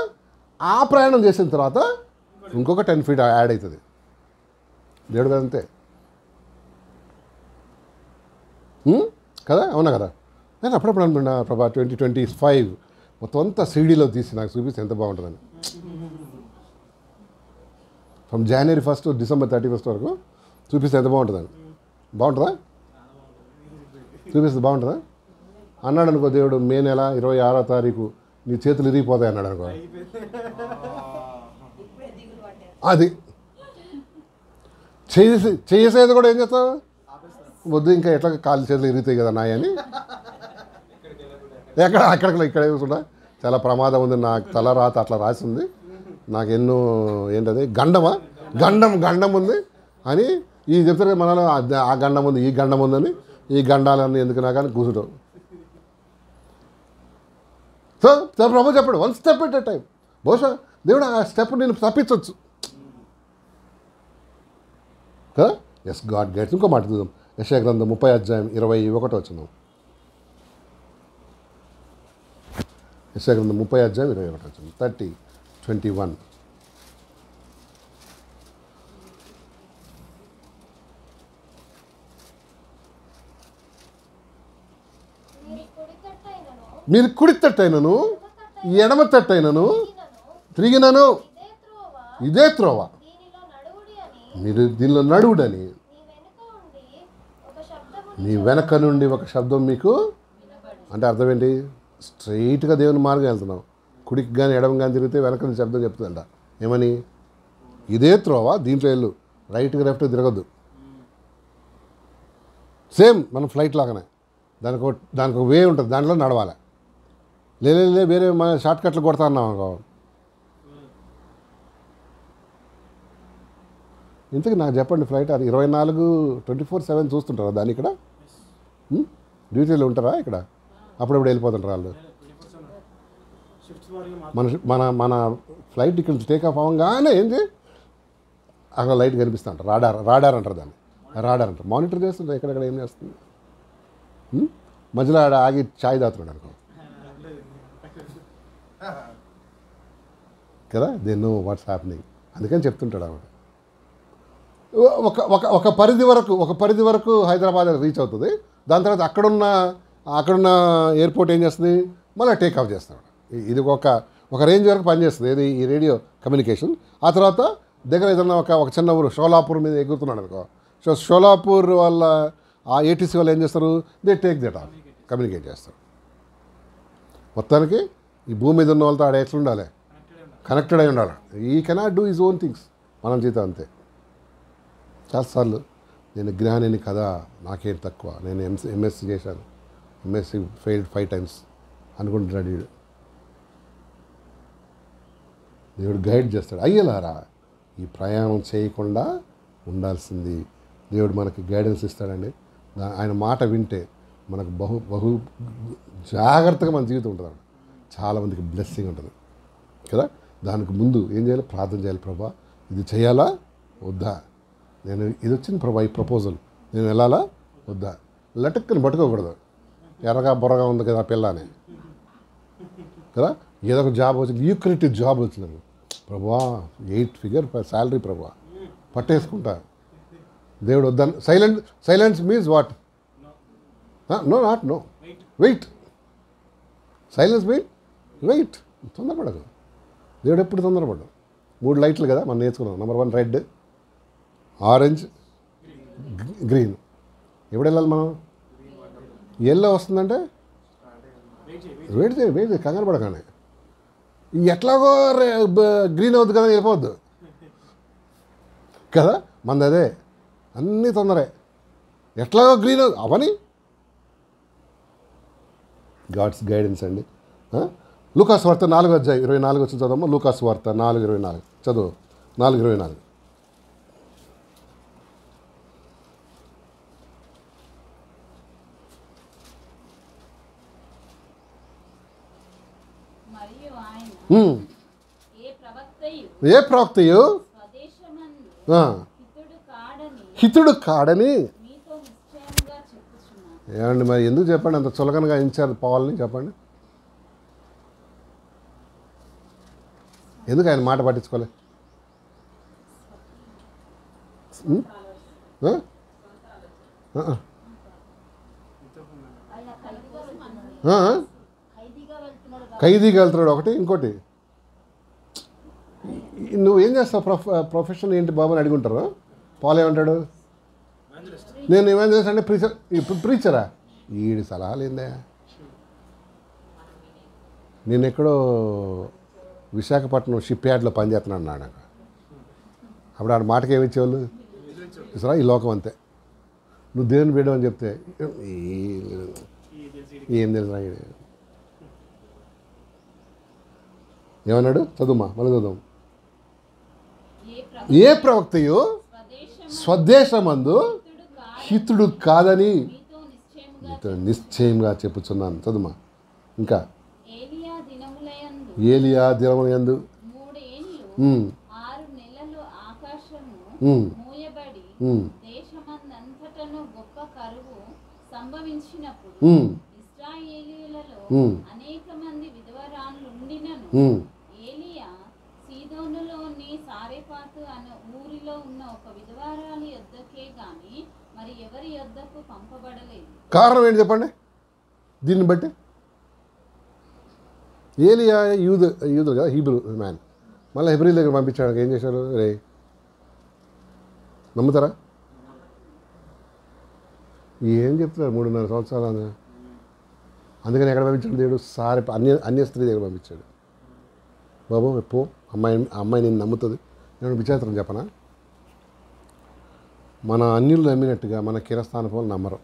ఆ ప్రయాణం చేసిన తర్వాత ఇంకొక 10 feet యాడ్ అవుతుంది. దేవుడు అంతే కదా, అవునా కదా? నేను అప్పుడప్పుడు అనుకున్నా, ప్రభా 2025 మొత్తం అంతా సీడీలో తీసి నాకు చూపిస్తే ఎంత బాగుంటుందని. From January 1st to December 31st వరకు చూపిస్తే ఎంత బాగుంటుందని. బాగుంటుందా? చూపిస్తే బాగుంటుందా? అన్నాడు అనుకో దేవుడు, మే నెల 26వ తారీఖు నీ చేతులు ఇరిగిపోతాయి అన్నాడు అనుకో, అది చేసేది కూడా ఏం చేస్తావు? వద్దు, ఇంకా ఎట్లా కాళ్ళు చేతులు ఇరుగుతాయి కదా నాయ అని ఇక్కడ చూసుకుంటా, చాలా ప్రమాదం ఉంది, నాకు తల రాత అట్లా రాసి ఉంది, నాకు ఎన్నో ఏంటది గండం ఉంది అని ఈ చెప్తారు మనలో. ఆ గండం ఉంది, ఈ గండం ఉందని, ఈ గండాలన్నీ ఎందుకు నాకు అని కూర్చుంటావు. సో ప్రభు చెప్పాడు, 1 step at a time. బహుశా దేవుడు ఆ స్టెప్ నేను తప్పించవచ్చు కదా. Yes, God guides. ఇంకో మాట చూద్దాం, యెషయా గ్రంథం 30:21. యెషయా గ్రంథం 30:21. 30:21. మీరు కుడి తట్టైనను ఎడమ తట్టైనను తిరిగినను ఇదే త్రోవ, మీరు దీనిలో నడువుడని మీ వెనక నుండి ఒక శబ్దం మీకు. అంటే అర్థం ఏంటి? స్ట్రైట్గా దేవుని మార్గం వెళ్తున్నాం, కుడికి కానీ ఎడమ కానీ తిరిగితే వెనక నుంచి శబ్దం చెప్తుందంట. ఏమని? ఇదే త్రోవ, దీంట్లో వెళ్ళు, రైట్గా లెఫ్ట్ తిరగద్దు. సేమ్ మనం ఫ్లైట్ లాగానే దానికి ఒక వే ఉంటుంది, దాంట్లో నడవాలి. లే వేరే మన షార్ట్ కట్లు కొడతా అన్నాం అనుకో. ఇంతకీ నాకు చెప్పండి, ఫ్లైట్ అది 24/7 చూస్తుంటారా దాన్ని? ఇక్కడ డ్యూటీలో ఉంటారా? ఇక్కడ అప్పుడప్పుడు వెళ్ళిపోతుంటారు వాళ్ళు. మన మన ఫ్లైట్ ఇక్కడ నుంచి టేక్ ఆఫ్ అవ్వగానే ఏంటి, అక్కడ లైట్ కనిపిస్తూ ఉంటారు. రాడార్ అంటారు దాన్ని, రాడార్ అంటారు. మానిటర్ చేస్తుంటారు ఎక్కడెక్కడ ఏం చేస్తుంది. మధ్యలో ఆడ ఆగి ఛాయ్ తాగుతున్నాడు అనుకో కదా, దే నో వాట్స్ హ్యాపెనింగ్. అందుకని చెప్తుంటాడు అన్నమాట. ఒక పరిధి వరకు హైదరాబాద్ రీచ్ అవుతుంది. దాని తర్వాత అక్కడున్న ఎయిర్పోర్ట్ ఏం చేస్తుంది, మళ్ళీ టేక్ ఆఫ్ చేస్తాడు. ఇది ఒక రేంజ్ వరకు పనిచేస్తుంది, ఇది ఈ రేడియో కమ్యూనికేషన్. ఆ తర్వాత దగ్గర ఏదన్నా ఒక చిన్న ఊరు షోలాపూర్ మీద ఎగురుతున్నాడు అనుకో. సో షోలాపూర్ వాళ్ళ ఆ ఏటీసీ వాళ్ళు ఏం చేస్తారు, they take that of, communicate చేస్తారు. మొత్తానికి ఈ భూమి మీద ఉన్న వాళ్ళతో ఆడ ఎట్లా ఉండాలి, కనెక్టెడ్ అయి ఉండాలి. ఈ cannot do his own things. మనం జీతం అంతే. చాలాసార్లు నేను జ్ఞానిని కదా, నాకేం తక్కువ, నేను ఎంఎస్సీ చేశాను, ఎంఎస్సీ ఫెయిల్డ్ 5 times అనుకుంటున్నాడు వీడు. దేవుడు గైడ్ చేస్తాడు. అయ్యలారా, ఈ ప్రయాణం చేయకుండా ఉండాల్సింది. దేవుడు మనకి గైడెన్స్ ఇస్తాడండి. ఆయన మాట వింటే మనకు బహు జాగ్రత్తగా మన జీవితం ఉంటుంది. చాలామందికి బ్లెస్సింగ్ ఉంటుంది కదా. దానికి ముందు ఏం చేయాలి? ప్రార్థన చేయాలి. ప్రభా ఇది చేయాలా వద్దా? నేను ఇది వచ్చింది ప్రభా, ఈ ప్రపోజల్ నేను వెళ్ళాలా వద్దా? లటక్కని పట్టుకోకూడదు. ఎర్రగా బొర్రగా ఉంది కదా పిల్ల అని కదా. ఏదో ఒక జాబ్ వచ్చింది, యూక్రిటివ్ జాబ్ వచ్చింది, ప్రభా 8 ఫిగర్ శాలరీ ప్రభా, పట్టేసుకుంటా. దేవుడు వద్దాను. Silence means what? No not no, wait. Silence mean wait. తొందరపడదు. దేవుడు ఎప్పుడు తొందరపడదు. 3 లైట్లు కదా మనం నేర్చుకున్నాం. Number 1 red, orange, green. ఎప్పుడు వెళ్ళాలి మనం? ఎల్లో వస్తుందంటే వెయిట్ చేయి, కంగారు పడకండి. ఎట్లాగో గ్రీన్ అవుతుంది కదా, వెళ్ళిపోవద్దు కదా. మనది అదే, అన్నీ తొందరే. ఎట్లాగో గ్రీన్ అవని గాడ్స్ గైడెన్స్ అండి. లూకాసు వార్త 4:24 వచ్చి చదవమ్మా. లూకాసు వార్త 4:24 చదువు. 4:24. మరియు ఆయన ఏ ప్రవక్తయు స్వదేశమందు హితుడు కాడని. మీతో నిశ్చయముగా చెప్పుచున్నాను. ఏమండి మరి ఎందుకు చెప్పండి అంత చులకనగా ఇన్ఛార్జ్ పోవాలని చెప్పండి? ఎందుకు ఆయన మాట పట్టించుకోలే? ఖైదీగా వెళ్తున్నాడు ఒకటి. ఇంకోటి నువ్వేం చేస్తావు? ప్రొఫెషన్ ఏంటి బాబు అని అడుగుంటారు. పాల్ ఏమంటాడు? నేను ఏమేం చేస్తానంటే ప్రీచరా. ఈడి సలహాలు ఏందా? నేను ఎక్కడో విశాఖపట్నం షిప్ యార్డ్లో పనిచేస్తున్నాను అన్నాడు. అప్పుడు ఆడ మాటకి ఏమి ఇచ్చేవాళ్ళు? ఇసరా ఈ లోకం అంతే, నువ్వు దేవుని బిడ్డ అని చెప్తే ఏం తెలుసా? ఏమన్నాడు? చదువుమా, మళ్ళీ చదువు. ఏ ప్రవక్తయో స్వదేశమందు హితుడు కాదని నిశ్చయంగా చెప్పుచున్నాను. చదువుమా ఇంకా. ఏలియా దినములందు 3 ఏళ్ళు 6 నెలలు ఆకాశము మూయబడి దేశమందంతటను గొప్ప కరువు సంభవించినప్పుడు ఇశ్రాయేలీయులలో అనేక మంది విధవరాలుండినను ఏలియా సీదోనులోని సారెపాతు అనే ఊరిలో ఉన్న ఒక విధవరాలి యొద్దకే గాని మరి ఎవరి యొద్దకు పంపబడలేదు. కారణం ఏంటి చెప్పండి దీన్ని బట్టి? ఏలియా యూదులు కదా, హీబ్రూ మ్యాన్. మళ్ళీ హెబ్రీల దగ్గర పంపించాడు. ఏం చేశాడు? రే నమ్ముతారా? ఏం చెప్తున్నారు? 3.5 సంవత్సరాలు. అందుకని ఎక్కడ పంపించాడు దేవుడు? అన్య స్త్రీ దగ్గర పంపించాడు. బాబు పో, అమ్మాయి నేను నమ్ముతుంది. నేను విచారం చెప్పనా? మన అన్యులు నమ్మినట్టుగా మన కిరస్థాన పోలు నమ్మరు.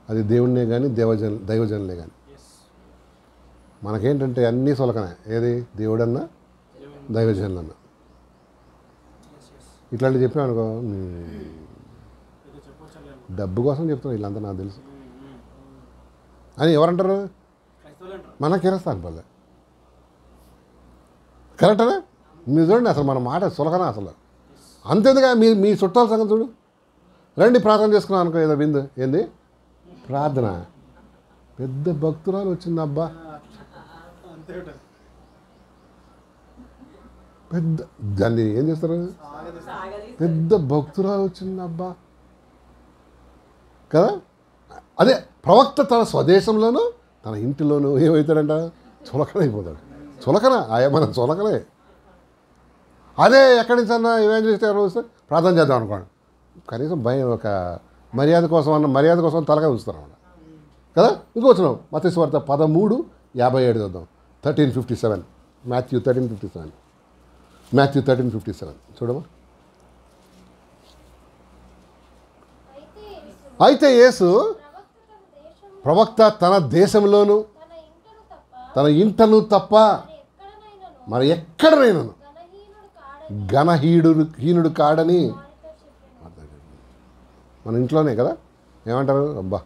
అది దేవుడినే కానీ దైవజనులే కానీ. మనకేంటంటే అన్నీ సొలకనే. ఏది? దేవుడన్నా దైవజనులన్నా. ఇట్లాంటివి చెప్పామనుకో, డబ్బు కోసం చెప్తాను వీళ్ళంతా నాకు తెలుసు అని ఎవరంటారు? మన కిరస్థాన్ పల్లె. కరెక్టనా? మీరు చూడండి, అసలు మన మాట సులకన అసలు. అంతేందుగా మీ చుట్టాల సంగతి చూడు. రండి ప్రార్థన చేసుకున్నాం అనుకో, ఏదో విందు. ఏంది ప్రార్థన? పెద్ద భక్తురాలు వచ్చింది అబ్బా, పెద్ద దాన్ని ఏం చేస్తారు? పెద్ద భక్తురాలు వచ్చింది అబ్బా కదా. అదే ప్రవక్త తన స్వదేశంలోనూ తన ఇంటిలోనూ ఏమవుతాడంట? చులకన అయిపోతాడు. చులకన మన చులకనే. అదే ఎక్కడి నుంచి అన్నా ఇవాంజలిస్ట్ ఎవరు వస్తే ప్రార్థన చేద్దాం అనుకోండి, కనీసం భయం, ఒక మర్యాద కోసం తలగా ఉంచుతారు అన్నమాట కదా. ఇంకో వచ్చినాం మత్తయి సువార్త 13:57 చూద్దాం. 13:57 మాథ్యూ 13:57 చూడమా. అయితే యేసు ప్రవక్త తన దేశంలోను తన ఇంటను తప్ప మరి ఎక్కడనైనాను హీనుడు కాడని. మన ఇంట్లోనే కదా. ఏమంటారు? అబ్బా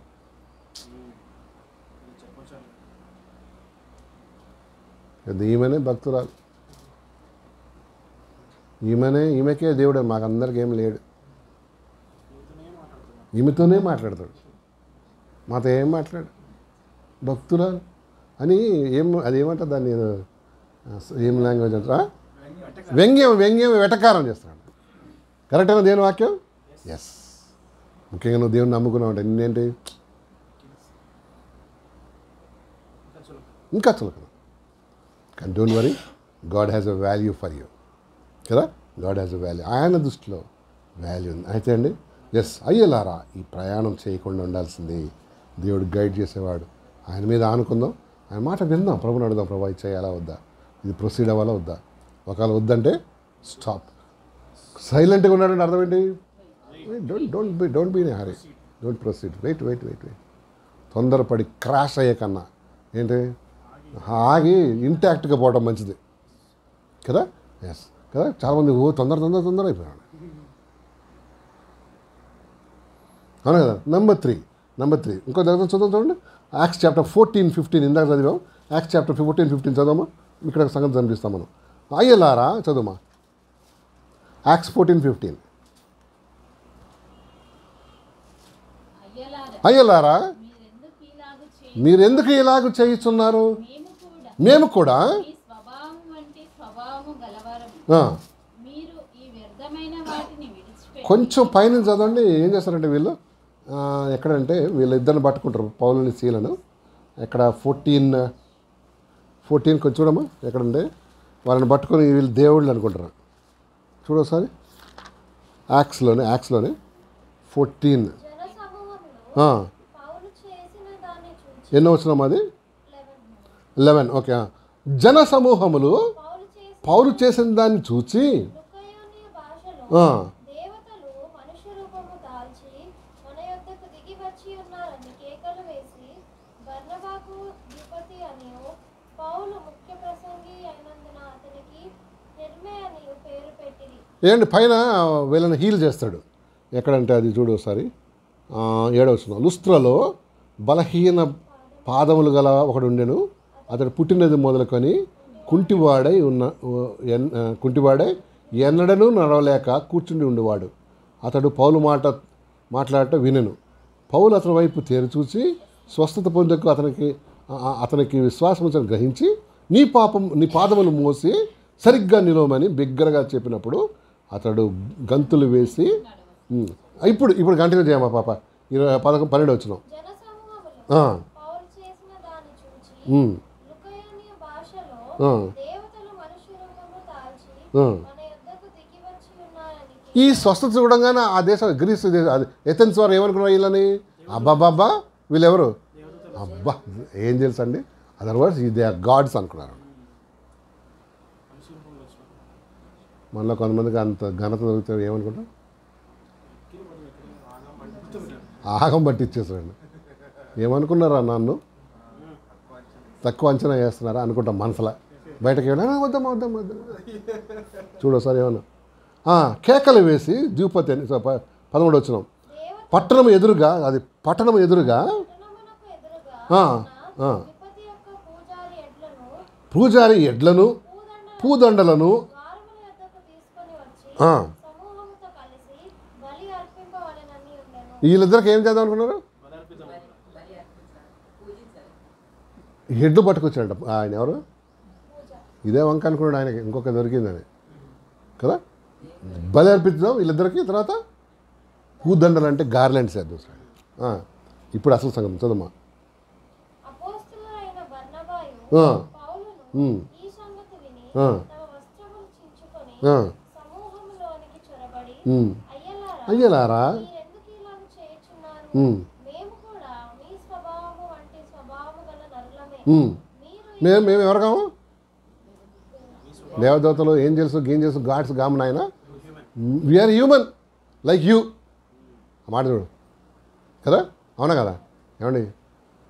ఈమెనే భక్తురాలు, ఈమెకే దేవుడు, మాకందరికి ఏం లేడు. ఈమెతోనే మాట్లాడతాడు, మాతో ఏం మాట్లాడు, భక్తురాలు అని అది ఏమంటారు దాన్ని, ఏం లాంగ్వేజ్ అంటారా, వ్యంగ్యం వెటకారం చేస్తున్నాడు. కరెక్టేనా దేవుని వాక్యం? ఎస్. ముఖ్యంగా నువ్వు దేవుని నమ్ముకున్నావు అంటే నిన్నేంటి ఇంకా చులకన. కానీ don't worry, God has a value for you కదా. గాడ్ హ్యాస్ ఎ వాల్యూ, ఆయన దృష్టిలో వాల్యూ ఉంది. అయితే అండి ఎస్, అయ్యలారా ఈ ప్రయాణం చేయకుండా ఉండాల్సింది. దేవుడు గైడ్ చేసేవాడు, ఆయన మీద ఆనుకుందాం, ఆయన మాట విందాం, ప్రభుని అడుగుదాం, ప్రభు ఇది చేయాలా వద్దా, ఇది ప్రొసీడ్ అవ్వాలా వద్దా. ఒకవేళ వద్దంటే స్టాప్. సైలెంట్గా ఉన్నాడంటే అర్థం ఏంటి? Don't be in hurry, don't proceed, wait. తొందరపడి క్రాష్ అయ్యే కన్నా ఏంటి ఆగి ఇంటాక్ట్గా పోవడం మంచిది కదా. ఎస్ కదా, చాలామంది తొందర అయిపోయాడు. అవునా కదా. నెంబర్ త్రీ ఇంకో దగ్గర చదువుతామండి. యాక్ట్స్ చాప్టర్ 14-15 ఇందాక చదివాం. యాక్ట్స్ చాప్టర్ 14-15 చదవమా, ఇక్కడ సంగతి కనిపిస్తాం మనం. అయ్యలారా చదువుమా, యాక్ట్స్ 14-15. అయ్యలారా మీరెందుకు ఇలాగ చేయుచున్నారు, మేము కూడా కొంచెం పైన చదవండి. ఏం చేస్తారంటే వీళ్ళు ఎక్కడంటే వీళ్ళిద్దరిని పట్టుకుంటారు, పౌలుని శీలను. ఎక్కడ 14 కొంచెం చూడమ్మా, ఎక్కడంటే వాళ్ళని పట్టుకొని వీళ్ళు దేవుళ్ళు అనుకుంటారు. చూడొకసారి యాక్ట్స్లోనే 14 ఎన్నో వచ్చినాం అది 11. ఓకే. జన సమూహములు పౌలు చేసిన దాన్ని చూచి ఏంటి పైన వీళ్ళని హీల్ చేస్తాడు. ఎక్కడంటే అది చూడు ఒకసారి 7వ వచనం. లుస్త్రలో బలహీన పాదములు గల ఒకడు ఉండెను, అతడు పుట్టినది మొదలుకొని కుంటివాడై ఎన్నడను నడవలేక కూర్చుండి ఉండేవాడు. అతడు పౌలు మాట్లాడటం వినెను. పౌలు అతని వైపు తేరిచూసి స్వస్థత పొందకు అతనికి విశ్వాసం గ్రహించి నీ పాదములు మోసి సరిగ్గా నిలవమని బిగ్గరగా చెప్పినప్పుడు అతడు గంతులు వేసి ఇప్పుడు కంటిన్యూ చేయమా పాప. 12 వచ్చిన ఈ స్వస్థత చూడంగానే ఆ దేశం గ్రీస్ ఎథెన్స్ వారు ఏమనుకున్నారు వీళ్ళని, అబ్బాబ్బాబ్బా వీళ్ళెవరు అబ్బా ఏం తెలుసు అండి, అదర్వైజ్ దే ఆర్ గాడ్స్ అనుకున్నారు. మనలో కొంతమందికి అంత ఘనత దొరికితే ఏమనుకుంటాం, ఆగం పట్టించేసారండి. ఏమనుకున్నారా నన్ను తక్కువ అంచనా వేస్తున్నారా అనుకుంటాం మనసులో. బయటకి వద్దాం చూడసారి ఏమన్నా కేకలు వేసి ద్విపతి అని 13 వచ్చినాం. పట్టణం ఎదురుగా పూజారి ఎడ్లను పూదండలను వీళ్ళిద్దరికి ఏం చేద్దాం అనుకున్నారు, హెడ్లు పట్టుకొచ్చాడు ఆయన. ఎవరు ఇదే వంక అనుకున్నాడు ఆయనకి, ఇంకొక దొరికిందని కదా. బలి అర్పించుదాం వీళ్ళిద్దరికి, తర్వాత పూదండలు అంటే గార్లెండ్స్ వేద్దాం. ఇప్పుడు అసలు సంగతి చదమ్మా. అయ్యలారా మేము ఎవరికాము దేవదూతలు, ఏంజల్స్, గాడ్స్ గామన్ ఆయన. We're human like you. మాట చూడు కదా, అవునా కదా. ఏమండి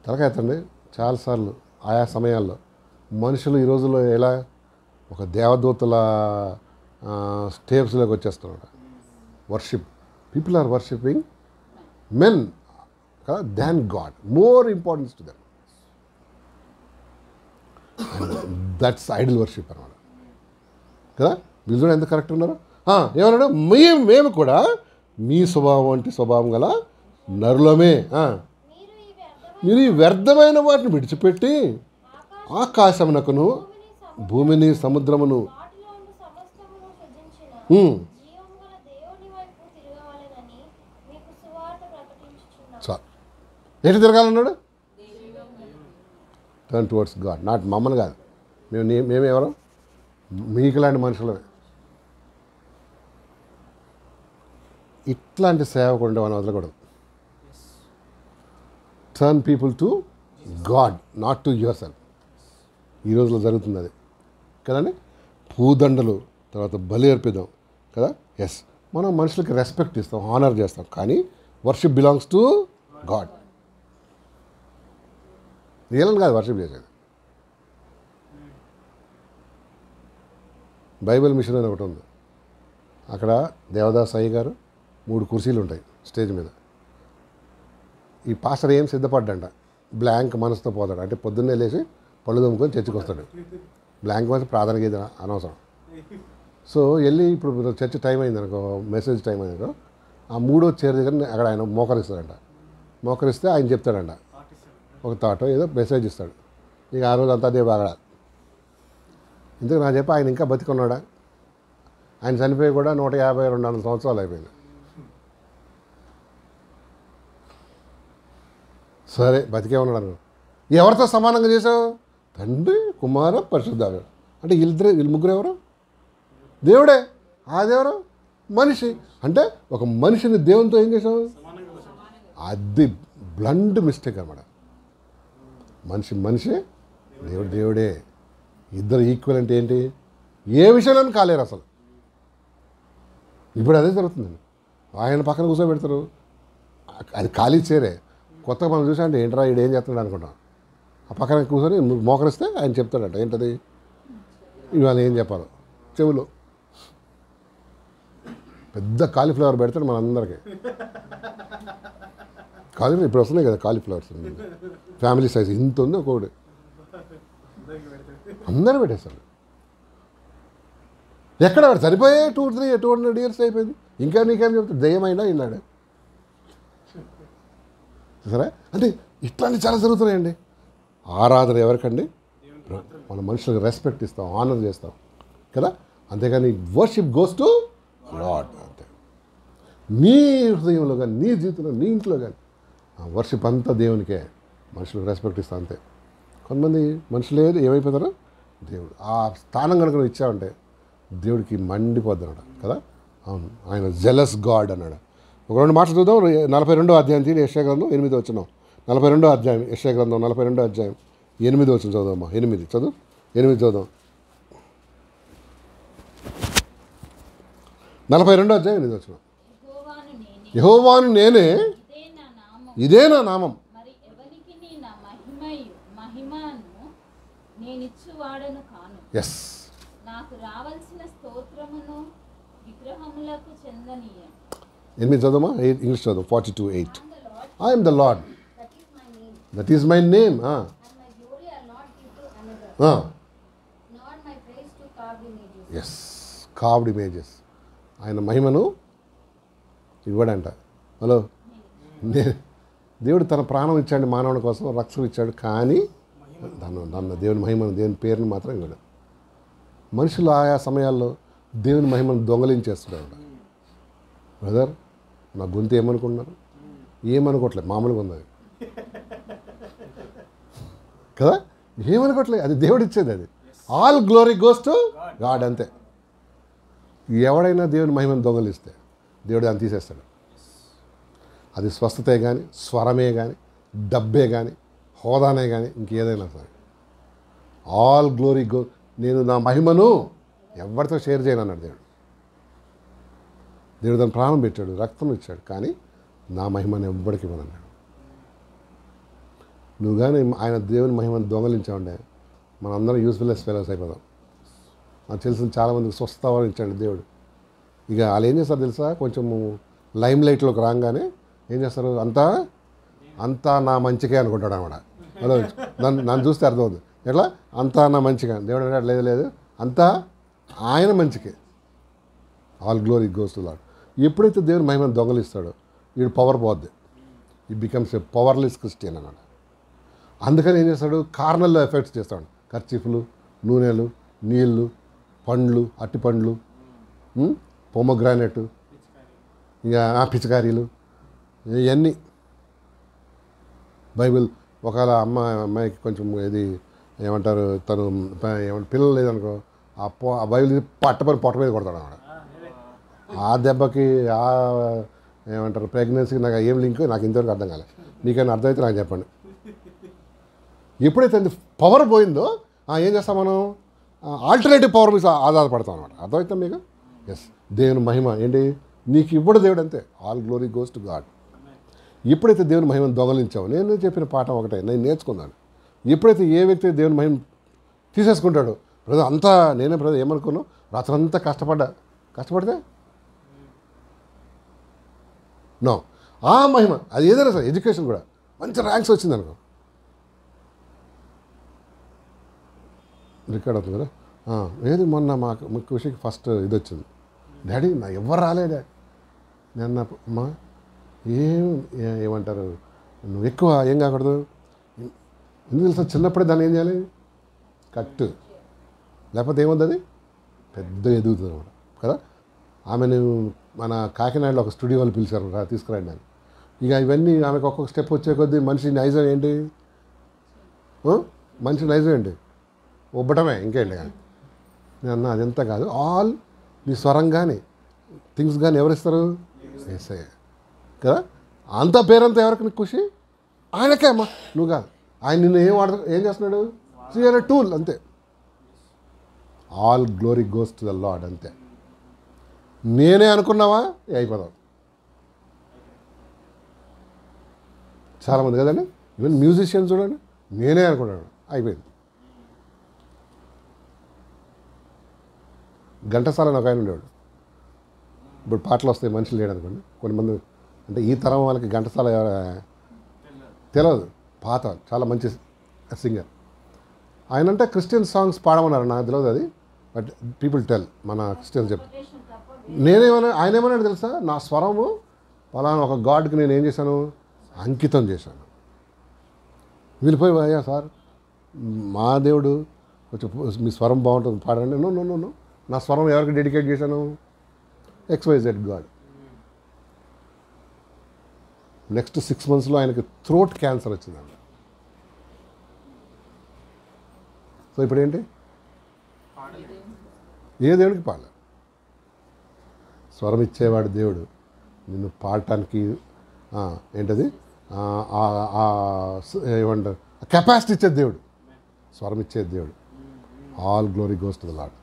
తలకెత్తండి. చాలాసార్లు ఆయా సమయాల్లో మనుషులు ఈ రోజుల్లో ఎలా ఒక దేవదూతల స్టేప్స్లోకి వచ్చేస్తున్నాడు. Worship, people are worshipping men కదా than god, more importance to them. That's idol worship అనమాట కదా. వీళ్ళు ఎంత కరెక్ట్ ఉన్నారు. ఏమన్నాడు, మేము కూడా మీ స్వభావం వంటి స్వభావం గల నరులమే. మీరు ఈ వ్యర్థమైన వాటిని విడిచిపెట్టి ఆకాశమునకును భూమిని సముద్రమును ఎటు తిరగాలన్నాడు, టర్న్ టువర్డ్స్ గాడ్. నాట్ మమ్మల్ని కాదు, మేమెవరు, మీకులాంటి మనుషులమే. ఇట్లాంటి సేవకుడు మనం వదలకూడదు. Turn people to God, not to your self. ఈ రోజులో జరుగుతుంది అది కదండి. పూదండలు, తర్వాత బలి అర్పిద్దాం కదా. ఎస్, మనం మనుషులకి రెస్పెక్ట్ ఇస్తాం, ఆనర్ చేస్తాం, కానీ worship belongs to God. Real కాదు వర్షిప్ చేసేది. బైబిల్ మిషన్ అని ఒకటి ఉంది. అక్కడ దేవదాస్ అయ్య గారు 3 కుర్చీలు ఉంటాయి స్టేజ్ మీద. ఈ పాస్టర్ ఏం సిద్ధపడ్డంట, బ్లాంక్ మనసుతో పోతాడు. అంటే పొద్దున్నే లేచి పళ్ళు దమ్ముకొని చర్చికి వస్తాడు. బ్లాంక్ మనసు ప్రార్థన గీత అనవసరం. సో వెళ్ళి ఇప్పుడు చర్చ్ టైం అయింది అనుకో, మెసేజ్ టైం అయింది అనుకో, ఆ 3వ చైర్ దగ్గర అక్కడ ఆయన మోకరిస్తాడంట. మోకరిస్తే ఆయన చెప్తాడంట ఒక థాట్, ఏదో మెసేజ్ ఇస్తాడు. ఇక ఆ రోజు అంతా అదే బాగా. ఇందుకు నా చెప్పి ఆయన ఇంకా బతికున్నాడా? ఆయన చనిపోయి కూడా 150-200 సంవత్సరాలు అయిపోయింది. సరే బతికే ఉన్నాడు అనుకో. ఎవరితో సమానంగా చేసావు? తండ్రి, కుమార, పరిశుద్ధాత్మ. అంటే వీళ్ళు ముగ్గురు ఎవరు? దేవుడే. ఆ దేవుడు మనిషి. అంటే ఒక మనిషిని దేవునితో ఏం చేసావు? అది బ్లండ్ మిస్టేక్ అన్నమాట. మనిషి, దేవుడు దేవుడే. ఇద్దరు ఈక్వల్ అంటే ఏంటి? ఏ విషయంలో కాలేరు అసలు. ఇప్పుడు అదే జరుగుతుందండి. ఆయన పక్కన కూర్చోబెడతారు, అది ఖాళీ చేరే. కొత్తగా మనం చూసా అంటే ఏంట్రా ఈడు ఏం చేస్తున్నాడు అనుకుంటాం. ఆ పక్కన కూర్చొని మోకరిస్తే ఆయన చెప్తాడట. ఏంటది? ఇవాళ ఏం చెప్పాలో చెవులు పెద్ద కాలీఫ్లవర్ పెడతాడు మనందరికీ. కాలీఫ్లవర్ ఇప్పుడు వస్తున్నాయి కదా కాలీఫ్లవర్స్, ఫ్యామిలీ సైజ్ ఇంత ఉంది ఒక్కొక్కటి, అందరూ పెట్టేస్తాడు. ఎక్కడ సరిపోయే 200 years అయిపోయింది. ఇంకా నీకేం చెప్తాడు? దయ్యమైనా విన్నాడు. సరే, అంటే ఇట్లాంటి చాలా జరుగుతున్నాయండి. ఆరాధన ఎవరికండి? మన మనుషులకు రెస్పెక్ట్ ఇస్తాం, ఆనర్ చేస్తాం కదా. అంతేగాని వర్షిప్ గోస్ టు లార్డ్. అంతే. నీ హృదయంలో కానీ, నీ జీవితంలో, నీ ఇంట్లో కానీ వర్షిప్ అంతా దేవునికే. మనుషులకు రెస్పెక్ట్ ఇస్తాం అంతే. కొంతమంది మనుషులు ఏమైపోతారో దేవుడు ఆ స్థానం కనుక నువ్వు ఇచ్చావంటే దేవుడికి మండిపోద్ది అన్నాడు కదా. అవును, ఆయన జెలస్ గాడ్ అన్నాడు. ఒక 2 మాటలు చూద్దాం. 42వ అధ్యాయం తీరి యెషయా గ్రంథం 8వ వచనం. 42వ అధ్యాయం యెషయా గ్రంథం 42వ అధ్యాయం 8వ వచనం చదువుదామా. 8 చదువు, 8 చదువుదాం. 42వ అధ్యాయం 8వ వచనం. యెహోవాను నేనే, ఇదే నా నామం. మరి ఎవరికి నా మహిమను నేనిచ్చువాడను కాను. ఎస్, నాకు రావాల్సిన స్తోత్రమును విగ్రహములకు చెందనీయ. 8 చదువుమా. ఇంగ్లీష్ చదువు. 42:8. I am the Lord. That is my name. And my glory are not due to another. Nor my praise to carved images. Yes, carved images. ఆయన మహిమను ఇవ్వడంట. హలో, దేవుడు తన ప్రాణం ఇచ్చాడు మానవుని కోసం, రక్షణ ఇచ్చాడు, కానీ దాన్ని దేవుని మహిమను, దేవుని పేరుని మాత్రం ఇవ్వడు. మనుషులు ఆయా సమయాల్లో దేవుని మహిమను దొంగలించేస్తున్నాడు. బ్రదర్, నా గొంతు ఏమనుకుంటున్నారు? ఏమనుకోవట్లేదు, మామూలుగా ఉంది అది కదా. ఏమనుకోవట్లేదు, అది దేవుడు ఇచ్చేది. అది all glory goes to God. అంతే. ఎవడైనా దేవుని మహిమను దొంగలిస్తే దేవుడు దాన్ని తీసేస్తాడు. అది స్వస్థతే కానీ, స్వరమే కానీ, డబ్బే కానీ, హోదానే కానీ, ఇంకేదైనా సరే ఆల్ గ్లోరీ గో. నేను నా మహిమను ఎవరితో షేర్ చేయను అన్నాడు దేవుడు. దేవుడు దాన్ని ప్రాణం పెట్టాడు, రక్తం ఇచ్చాడు, కానీ నా మహిమను ఎవ్వడికి ఇవ్వనన్నాడు. నువ్వు కానీ ఆయన దేవుని మహిమను దొంగలించావంటే మనందరం యూస్ఫుల్లెస్ ఫెలోస్ అయిపోదాం. నాకు తెలిసిన చాలామందికి స్వస్థావని ఇచ్చాడు దేవుడు. ఇక వాళ్ళు ఏం చేస్తారు తెలుసా? కొంచెం లైమ్ లైట్లోకి రాగానే ఏం చేస్తారు? అంతా నా మంచికే అనుకుంటాడు అన్నమాట. హలో, నన్ను చూస్తే అర్థమవుతుంది. ఎట్లా అంతా నా మంచిగా దేవుడు అంటే లేదు లేదు అంతా ఆయన మంచికే. All glory goes to lord. ఎప్పుడైతే దేవుని మహిమను దొంగలిస్తాడో వీడు పవర్ పోద్ది. ఈ బికమ్స్ ఏ పవర్లెస్ క్రిస్టియన్ అన్నాడు. అందుకని ఏం చేస్తాడు, కార్నల్లో ఎఫెక్ట్స్ చేస్తాడు. కర్చీఫ్లు, నూనెలు, నీళ్ళు, పండ్లు, అట్టి పండ్లు, పొమోగ్రానెట్, ఇంకా పిచికారీలు, ఇవన్నీ. బైబిల్ ఒకవేళ అమ్మాయికి కొంచెం ఇది ఏమంటారు, తను పిల్లలు లేదనుకో, ఆ బైబిల్ పట్టపని పొట్ట మీద కొడతాడు అన్నమాట. ఆ దెబ్బకి ఆ ఏమంటారు ప్రెగ్నెన్సీకి నాకు ఏం లింక్ నాకు ఇంతవరకు అర్థం కాలేదు. మీకైనా అర్థమైతే నాకు చెప్పండి. ఎప్పుడైతే పవర్ పోయిందో ఏం చేస్తాం మనం, ఆల్టర్నేటివ్ పవర్ మీద ఆధారపడతాం అనమాట. అర్థమవుతాం మీకు? ఎస్, దేవుని మహిమ ఏంటి నీకు ఇవ్వడు దేవుడు, అంతే. All glory goes to God. ఎప్పుడైతే దేవుని మహిమను దొంగలించావు, నేను చెప్పిన పాఠం ఒకటే, నేను నేర్చుకున్నాను. ఎప్పుడైతే ఏ వ్యక్తి దేవుని మహిమ తీసేసుకుంటాడో, బ్రదర్ అంతా నేనే బ్రదర్ ఏమనుకున్నాను, రాత్రంతా కష్టపడితే నో, ఆ మహిమ అది ఏదైనా సరే, ఎడ్యుకేషన్ కూడా మంచి ర్యాంక్స్ వచ్చింది అనుకో, రికార్డ్ అవుతుంది కదా. ఏది మొన్న మాకు ఖుషికి ఫస్ట్ ఇది వచ్చింది, డాడీ నా ఎవరు రాలేడా, నేను అమ్మా ఏమంటారు నువ్వు ఎక్కువ ఏం కాకూడదు, ఎందుకు తెలుసా, చిన్నప్పుడే దాన్ని ఏం చేయాలి, కట్టు, లేకపోతే ఏముంది అది పెద్ద ఎదుగుతుంది అనమాట కదా. ఆమెను మన కాకినాడలో ఒక స్టూడియో వాళ్ళు పిలిచారు, తీసుకురండి అని. ఇక ఇవన్నీ ఆమెకు ఒక్కొక్క స్టెప్ వచ్చే కొద్దీ మనిషి నైజం ఏంటి, మనిషి నైజం ఏంటి, ఒబ్బటమే, ఇంకేంటి కానీ. నేను అన్నా అదంతా కాదు, ఆల్ నీ స్వరం కానీ థింగ్స్ కానీ ఎవరిస్తారు, ఎస్ఐ కదా. అంత పేరంతా ఎవరికి నీకు ఖుషి, ఆయనకే అమ్మా, నువ్వు కాదు. ఆయన నిన్ను ఏం చేస్తున్నాడు, సీఆర్ టూల్, అంతే. All glory goes to the lord, అంతే. నేనే అనుకున్నావా అయిపోదాం. చాలామంది కదండి, ఈవెన్ మ్యూజిషియన్స్ చూడండి, నేనే అనుకున్నాను అయిపోయింది. ఘంటసాల ఒక ఆయన ఉండేవాడు. ఇప్పుడు పాటలు వస్తాయి, మనుషులు లేడు అనుకోండి. కొంతమంది అంటే ఈ తరం వాళ్ళకి ఘంటసాల తెలియదు, పాత చాలా మంచి సింగర్. ఆయన అంటే క్రిస్టియన్ సాంగ్స్ పాడమన్నారు, నాకు తెలియదు అది, బట్ పీపుల్ టెల్, మన క్రిస్టియన్స్ చెప్తారు. ఆయన ఏమన్నాడు తెలుసా, నా స్వరము పలానా ఒక గాడ్కి నేను ఏం చేశాను, అంకితం చేశాను. వెళ్ళిపోయి అయ్యా సార్ మా దేవుడు కొంచెం మీ స్వరం బాగుంటుంది పాడండి. నో నో నో నో, నా స్వరం ఎవరికి డెడికేట్ చేశాను, XYZ గాడ్. నెక్స్ట్ 6 monthsలో ఆయనకి థ్రోట్ క్యాన్సర్ వచ్చిందండి. సో ఇప్పుడు ఏంటి, ఏ దేవుడికి పాడలే, స్వరం ఇచ్చేవాడు దేవుడు, నిన్ను పాడటానికి ఏంటది ఏమంటారు కెపాసిటీ ఇచ్చేది దేవుడు, స్వరం ఇచ్చేది దేవుడు. All glory goes to the lord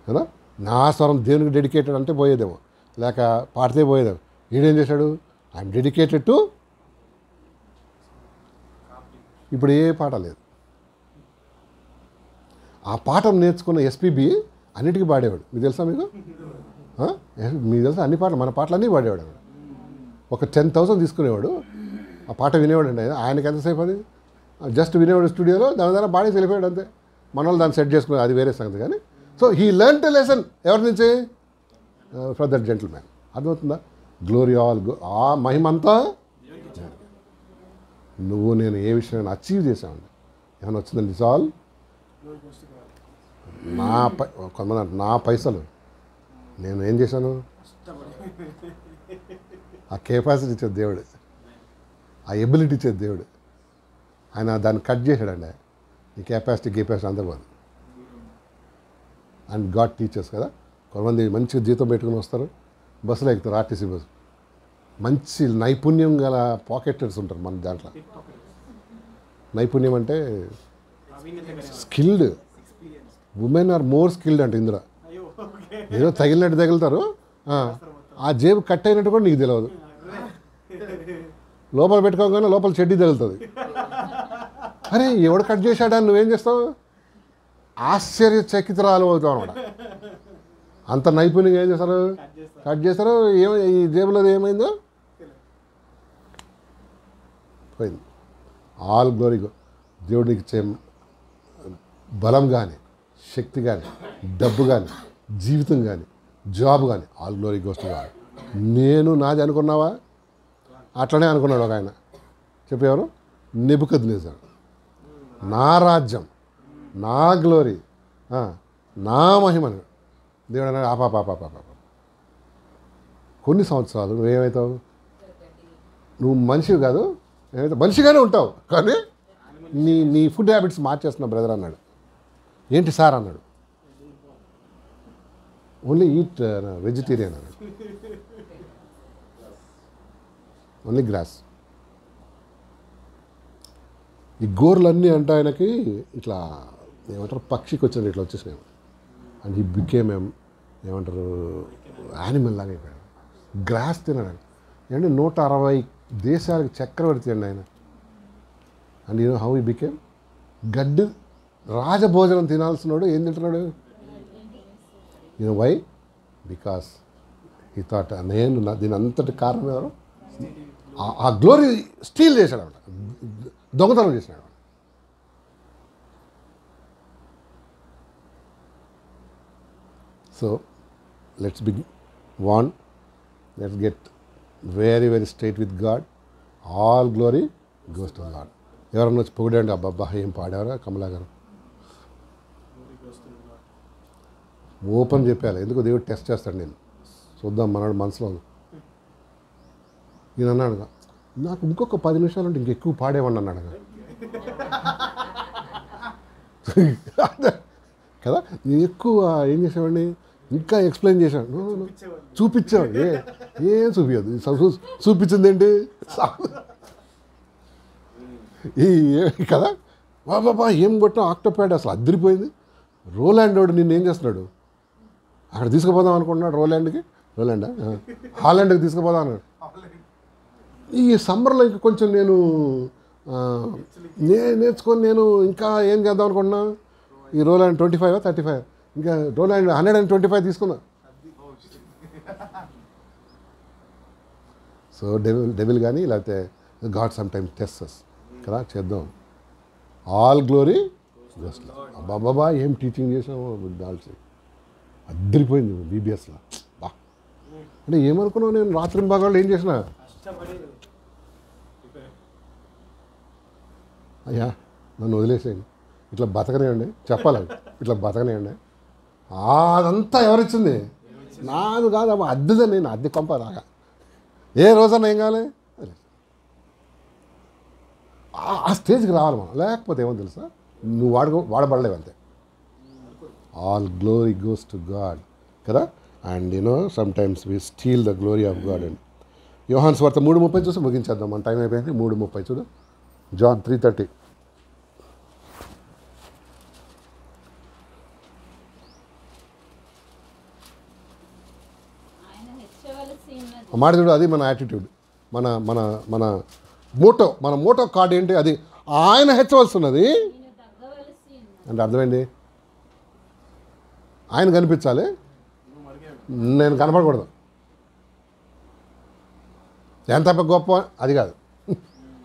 కదా. నా స్వరం దేవునికి డెడికేటెడ్ అంటే పోయేదేమో, లేక పాడితే పోయేదేమో. వీడేం చేశాడు, ఐఎమ్ డెడికేటెడ్ టు, ఇప్పుడు ఏ పాట లేదు. ఆ పాఠం నేర్చుకున్న ఎస్పీబి అన్నిటికీ పాడేవాడు, మీకు తెలుసా, మీకు తెలుసా, అన్ని పాటలు మన పాటలు అన్నీ పాడేవాడు. ఒక 10,000 తీసుకునేవాడు, ఆ పాట వినేవాడు అండి. ఆయనకి ఎంతసేపు అది, జస్ట్ వినేవాడు స్టూడియోలో, దాని ద్వారా బాడీ వెళ్ళిపోయాడు అంతే. మన వాళ్ళు దాన్ని సెట్ చేసుకున్నారు, అది వేరే సంగతి. కానీ so he learn to lesson ఎవరి నుంచి, ఫ్రమ్ దట్ జెంటిల్ మ్యాన్. అర్థమవుతుందా, గ్లోరీ ఆల్ ఆ మహిమంతా నువ్వు నేను ఏ విషయాన్ని అచీవ్ చేశామండి, ఏమైనా వచ్చిందండి, ఇట్స్ ఆల్ కొంతమంది నా పైసలు నేను ఏం చేశాను, ఆ కెపాసిటీ ఇచ్చేది దేవుడు, ఆ ఎబిలిటీ ఇచ్చేది దేవుడు. ఆయన దాన్ని కట్ చేశాడండి, ఈ కెపాసిటీ అంతా పోదు. అండ్ గాడ్ టీచర్స్ కదా, కొంతమంది మంచిగా జీతం పెట్టుకుని వస్తారు, బస్సులో ఎక్కుతారు, ఆర్టీసీ బస్సు, మంచి నైపుణ్యం గల పాకెటర్స్ ఉంటారు మన దాంట్లో. నైపుణ్యం అంటే skilled, women are more skilled అంటే ఇందులో. ఏదో తగిలినట్టు తగులుతారు, ఆ జేబు కట్ అయినట్టు కూడా నీకు తెలియదు, లోపల పెట్టుకోగానే లోపల చెడ్డీ తగులుతుంది. అరే ఎవడు కట్ చేశాడని నువ్వేం చేస్తావు, ఆశ్చర్యచకితురాలు అవుతావు అనమాట. అంత నైపుణ్యంగా ఏం చేస్తారు, కట్ చేస్తారు. ఈ జేబులో ఏమైందో పోయింది. ఆల్ గ్లోరీ దేవుడికి ఇచ్చే బలం కానీ, శక్తి కానీ, డబ్బు కానీ, జీవితం కానీ, జాబ్ కానీ, all glory goes to God. నేను నాది అనుకున్నావా? అట్లనే అనుకున్నాడు ఒక ఆయన. చెప్పేవారు నెబుకద్నెజర్. నా రాజ్యం, నా గ్లోరీ, నా మహిమను దేవుడు అన్నాడు ఆపాపాపాపాప. కొన్ని సంవత్సరాలు నువ్వేమవుతావు? నువ్వు మనిషివి కాదు, ఏమైతే మనిషిగానే ఉంటావు, కానీ నీ ఫుడ్ హ్యాబిట్స్ మార్చేస్తున్నావు బ్రదర్ అన్నాడు. ఏంటి సార్ అన్నాడు. ఓన్లీ ఈట్ వెజిటేరియన్ అన్నాడు. Only grass. ఈ గోర్లన్నీ అంటే ఆయనకి ఇట్లా ఏమంటారు, పక్షికి వచ్చినట్టు ఇట్లా వచ్చేసినాయి. అండ్ ఈ బికేమ్ ఏమంటారు, యానిమల్ లాగా అయిపోయాడు. గ్రాస్ తినడం అంటే 160 దేశాలకు చక్రవర్తి అండి ఆయన. And you know how he became గడ్డి రాజభోజనం తినాల్సినాడు. ఏం తింటున్నాడు? You know why? Because he thought నేను దీని అంతటి కారణం ఎవరు? ఆ గ్లోరీ స్టీల్ చేశాడు అనమాట, దొంగతనం చేసినాడు. So let's begin, let's get very very straight with God. All glory goes to God. ఎవరన్నా వచ్చి పొగిడండి, అబ్బాబ్బా ఏం పాడారా కమలా గారు, ఓపెన్ చెప్పాలి. ఎందుకు దేవుడు టెస్ట్ చేస్తాడు, నేను చూద్దాం మనవాడు మనసులో. నేను అన్నాడుగా, నాకు ఇంకొక 10 నిమిషాలు అంటే ఇంకెక్కువ పాడేవాడిని అన్నాడుగా కదా. నేను ఎక్కువ ఏం చేసేవాడిని, ఇంకా ఎక్స్ప్లెయిన్ చేశాను, చూపించాడు. ఏం చూపించదు, చూపించింది ఏంటి కదా. బాబా ఏం కొట్టినా ఆక్టోప్యాడ్ అసలు అద్దరిపోయింది. రోలాండ్ వాడు నిన్ను ఏం చేస్తున్నాడు, అక్కడ తీసుకుపోదాం అనుకుంటున్నాడు. రోలాండా హాలాండ్కి తీసుకుపోదాం అన్నాడు. ఈ సమ్మర్లో ఇంకా కొంచెం నేను నేర్చుకొని నేను ఇంకా ఏం చేద్దాం అనుకుంటున్నా, ఈ రోలాండ్ 25 35, ఇంకా రోలాండ్ 125 తీసుకున్నా. సో డెవిల్ కానీ లేకపోతే గాడ్ సమ్ టైమ్ టెస్ట్స్ కదా, చేద్దాం. ఆల్ గ్లోరీ బాబా ఏం టీచింగ్ చేసాము దాల్చి అద్దరిపోయింది బీబీఎస్లో. బా అంటే ఏమనుకున్నావు, నేను రాత్రి భాగాలు ఏం చేసిన, అయ్యా నన్ను వదిలేసేయండి, ఇట్లా బతకనేయండి, చెప్పాలి ఇట్లా బతకనేయండి. అదంతా ఎవరిచ్చింది? నాది కాదు, అమ్మ అద్దెదని. నేను అద్దె కొంప రాగా ఏ రోజన్నా ఏం కావాలి, ఆ స్టేజ్కి రావాలి మనం. లేకపోతే ఏమో తెలుసా, నువ్వు వాడబడలేవు అంతే. All glory goes to god కదా. And you know sometimes we steal the glory of god. And Yohanu సువార్త 3:30 చూసి ముగించేద్దాం, మన టైం అయిపోయింది. 3:30 చూడు. జాన్ 3:30. మాట చూడు, అది మన యాటిట్యూడ్, మన మన మన మోటో కార్డ్ ఏంటి, అది ఆయన హెచ్చవలసి ఉన్నది అంటే అర్థమైంది. ఆయన కనిపించాలి, నేను కనపడకూడదు. ఎంత గొప్ప అది కాదు,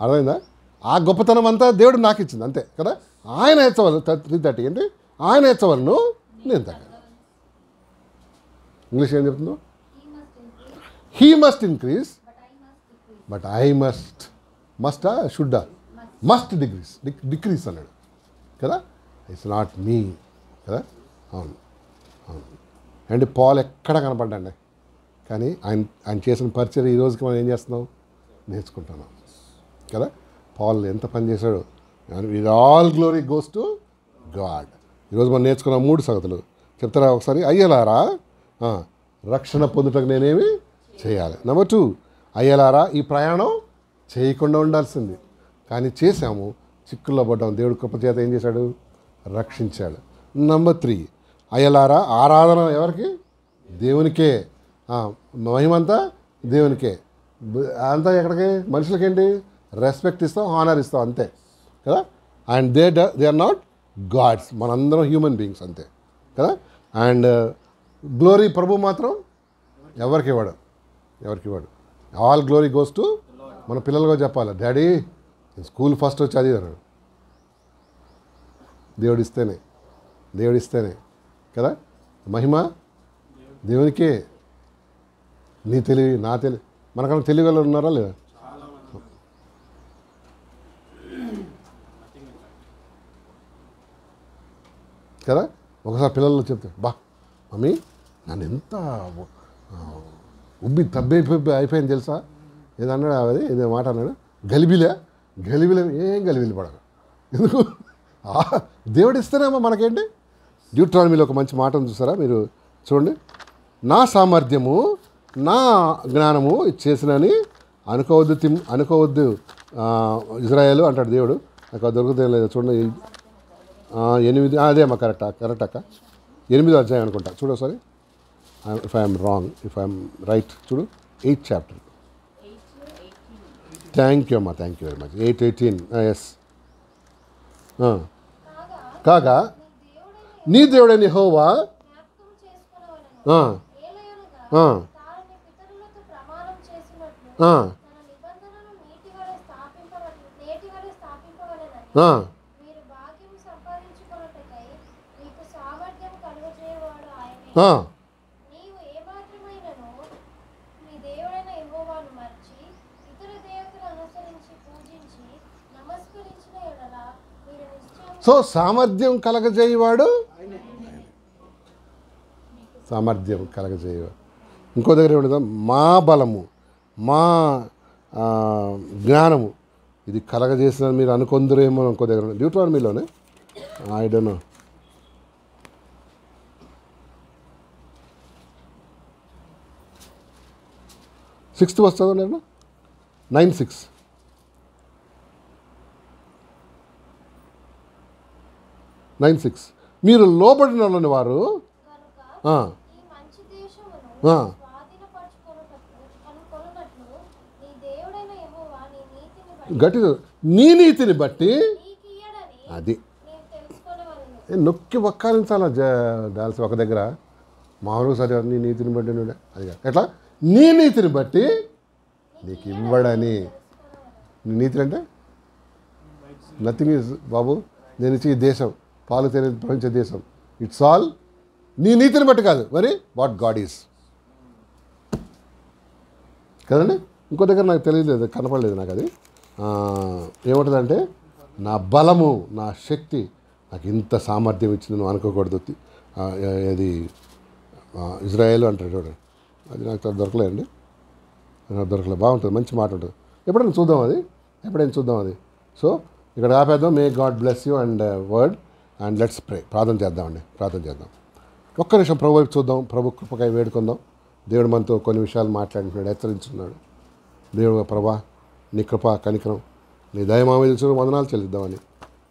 అర్థమైందా? ఆ గొప్పతనం అంతా దేవుడు నాకు ఇచ్చింది అంతే కదా. ఆయన హెచ్చవాలి 3:30 ఏంటి, ఆయన హెచ్చవలను నేను తగ్గ. ఇంగ్లీష్ ఏం చెప్తుందో, he must increase but I must decrease అన్నాడు కదా. ఇట్స్ నాట్ మీ కదా. అవును అవును. అండ్ పాల్ ఎక్కడ కనపడ్డండి, కానీ ఆయన చేసిన పరిచయం ఈ రోజుకి మనం ఏం చేస్తున్నాం, నేర్చుకుంటున్నాం కదా. పాల్ ఎంత పని చేశాడు. With all glory goes to God. ఈరోజు మనం నేర్చుకున్న 3 సంగతులు చెప్తారా ఒకసారి. అయ్యలారా రక్షణ పొందుటకు నేనేమి చేయాలి. నెంబర్ 2, అయ్యలారా ఈ ప్రయాణం చేయకుండా ఉండాల్సింది, కానీ చేశాము, చిక్కుల్లో పడ్డాం. దేవుడు కృప చేత ఏం చేశాడు, రక్షించాడు. నెంబర్ 3, అయ్యలారా ఆరాధన ఎవరికి, దేవునికే, మహిమంతా దేవునికే. అంతా ఎక్కడికి, మనుషులకేంటి, రెస్పెక్ట్ ఇస్తాం, హానర్ ఇస్తాం అంతే కదా. And they are not gods, మనందరం హ్యూమన్ బీయింగ్స్ అంతే కదా. అండ్ గ్లోరీ ప్రభు మాత్రం ఎవరికి ఇవ్వడు. ఆల్ గ్లోరీ గోస్ టు, మన పిల్లలుగా చెప్పాలి, డాడీ స్కూల్ ఫస్ట్ వచ్చి చదివారు దేవుడు ఇస్తేనే దేవుడిస్తేనే కదా. మహిమ దేవునికే. నీ తెలివి నా తెలివి, మనకన్నా తెలివి వాళ్ళు ఉన్నారా లేదా? కదా. ఒకసారి పిల్లలు చెప్తే బా మమ్మీ నన్ను ఎంత ఉబ్బి అయిపోయింది తెలుసా, ఏదన్నాడు అది ఇదే మాట అన్నాడు, గలిబిలే ఏం గలిబిలి పడదు. ఎందుకు? దేవుడు ఇస్తేనేమో మనకేంటి. డ్యూట్రానమీలో ఒక మంచి మాట ఉంది చూసారా మీరు, చూడండి. నా సామర్థ్యము నా జ్ఞానము చేసినని అనుకోవద్దు ఇజ్రాయేలు అంటాడు దేవుడు. నాకు దొరుకుతాం లేదు చూడండి. 8 అదే అమ్మా, కరెక్ట్ అక్క, 8వ అధ్యాయం అనుకుంటా. చూడు ఒకసారి, if I'm wrong, if I'm right, చూడు 8th చాప్టర్. థ్యాంక్ యూ అమ్మా, thank you very much. 8:18 yes. కాగా నీ దేవుడైన యెహోవా సో సామర్థ్యం కలగజేయవాడు, సామర్థ్యం కలగజేయవాడు. ఇంకో దగ్గర ఏమిటో, మా బలము మా జ్ఞానము ఇది కలగజేసిన మీరు అనుకొందరేమో. ఇంకో దగ్గర డ్యూట్రానమీలోనే, ఐ డోంట్ నో, 6th వస్తుందో నేను 9:6. మీరు లోబడిన వారు గట్టిగా నీ నీతిని బట్టి అది నొక్కి ఒక్కాలించాల డాల్సి ఒక దగ్గర మామూలుగా సరే నీ నీతిని బట్టి అది ఎట్లా నీ నీతిని బట్టి నీకు ఇవ్వడని. నీ నీతి అంటే నథింగ్ ఈజ్ బాబు, నేను ఇచ్చి ఈ దేశం పాలు తేనె ప్రపంచ దేశం, ఇట్స్ ఆల్ నీ నీతిని బట్టి కాదు, మరి వాట్ గాడ్ ఈజ్ కదండి. ఇంకో దగ్గర నాకు తెలియలేదు, కనపడలేదు నాకు అది. ఏముంటుందంటే నా బలము నా శక్తి నాకు ఇంత సామర్థ్యం ఇచ్చింది నువ్వు అనుకోకూడదు. అది ఇజ్రాయేల్ అంటాడు చూడండి, అది నాకు దొరకలేదండి, నాకు దొరకలేదు. బాగుంటుంది, మంచి మాట ఉంటుంది. ఎప్పుడైనా చూద్దాం అది. సో ఇక్కడ ఆపేద్దాం. May God bless you and word and let's pray. ప్రార్థన చేద్దాం. ఒక్క నిమిషం ప్రభు వైపు చూద్దాం, ప్రభు కృపకై వేడుకుందాం. దేవుడు మనతో కొన్ని విషయాలు మాట్లాడుతున్నాడు, హెచ్చరించున్నాడు. దేవుడు ప్రభా నీ కృప కనికరం నీ దయమావేదించు వందనాలు చెల్లిద్దామని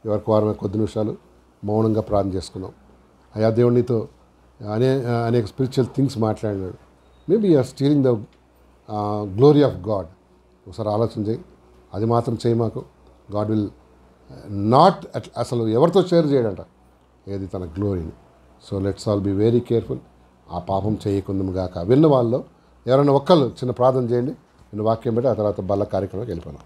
ఎవరికి వారమే కొద్ది నిమిషాలు మౌనంగా ప్రార్థన చేసుకుందాం. అయా దేవుడు నీతో అనేక స్పిరిచువల్ థింగ్స్ మాట్లాడినాడు. Maybe you are stealing the glory of god. ఒకసారి ఆలోచన చేయి, అది మాత్రం చేయి మాకు. గాడ్ విల్ నాట్ అసలు ఎవరితో షేర్ చేయడంట ఏది తన గ్లోరీని. So let's all be very careful. ఆ పాపం చేయకుందాము గాక. విన్న వాళ్ళు ఎవరైనా ఒక్కళ్ళు చిన్న ప్రార్థన చేయండి. నేను వాక్యం పెట్టి ఆ తర్వాత బల్ల కార్యక్రమానికి వెళ్ళిపోయినాం.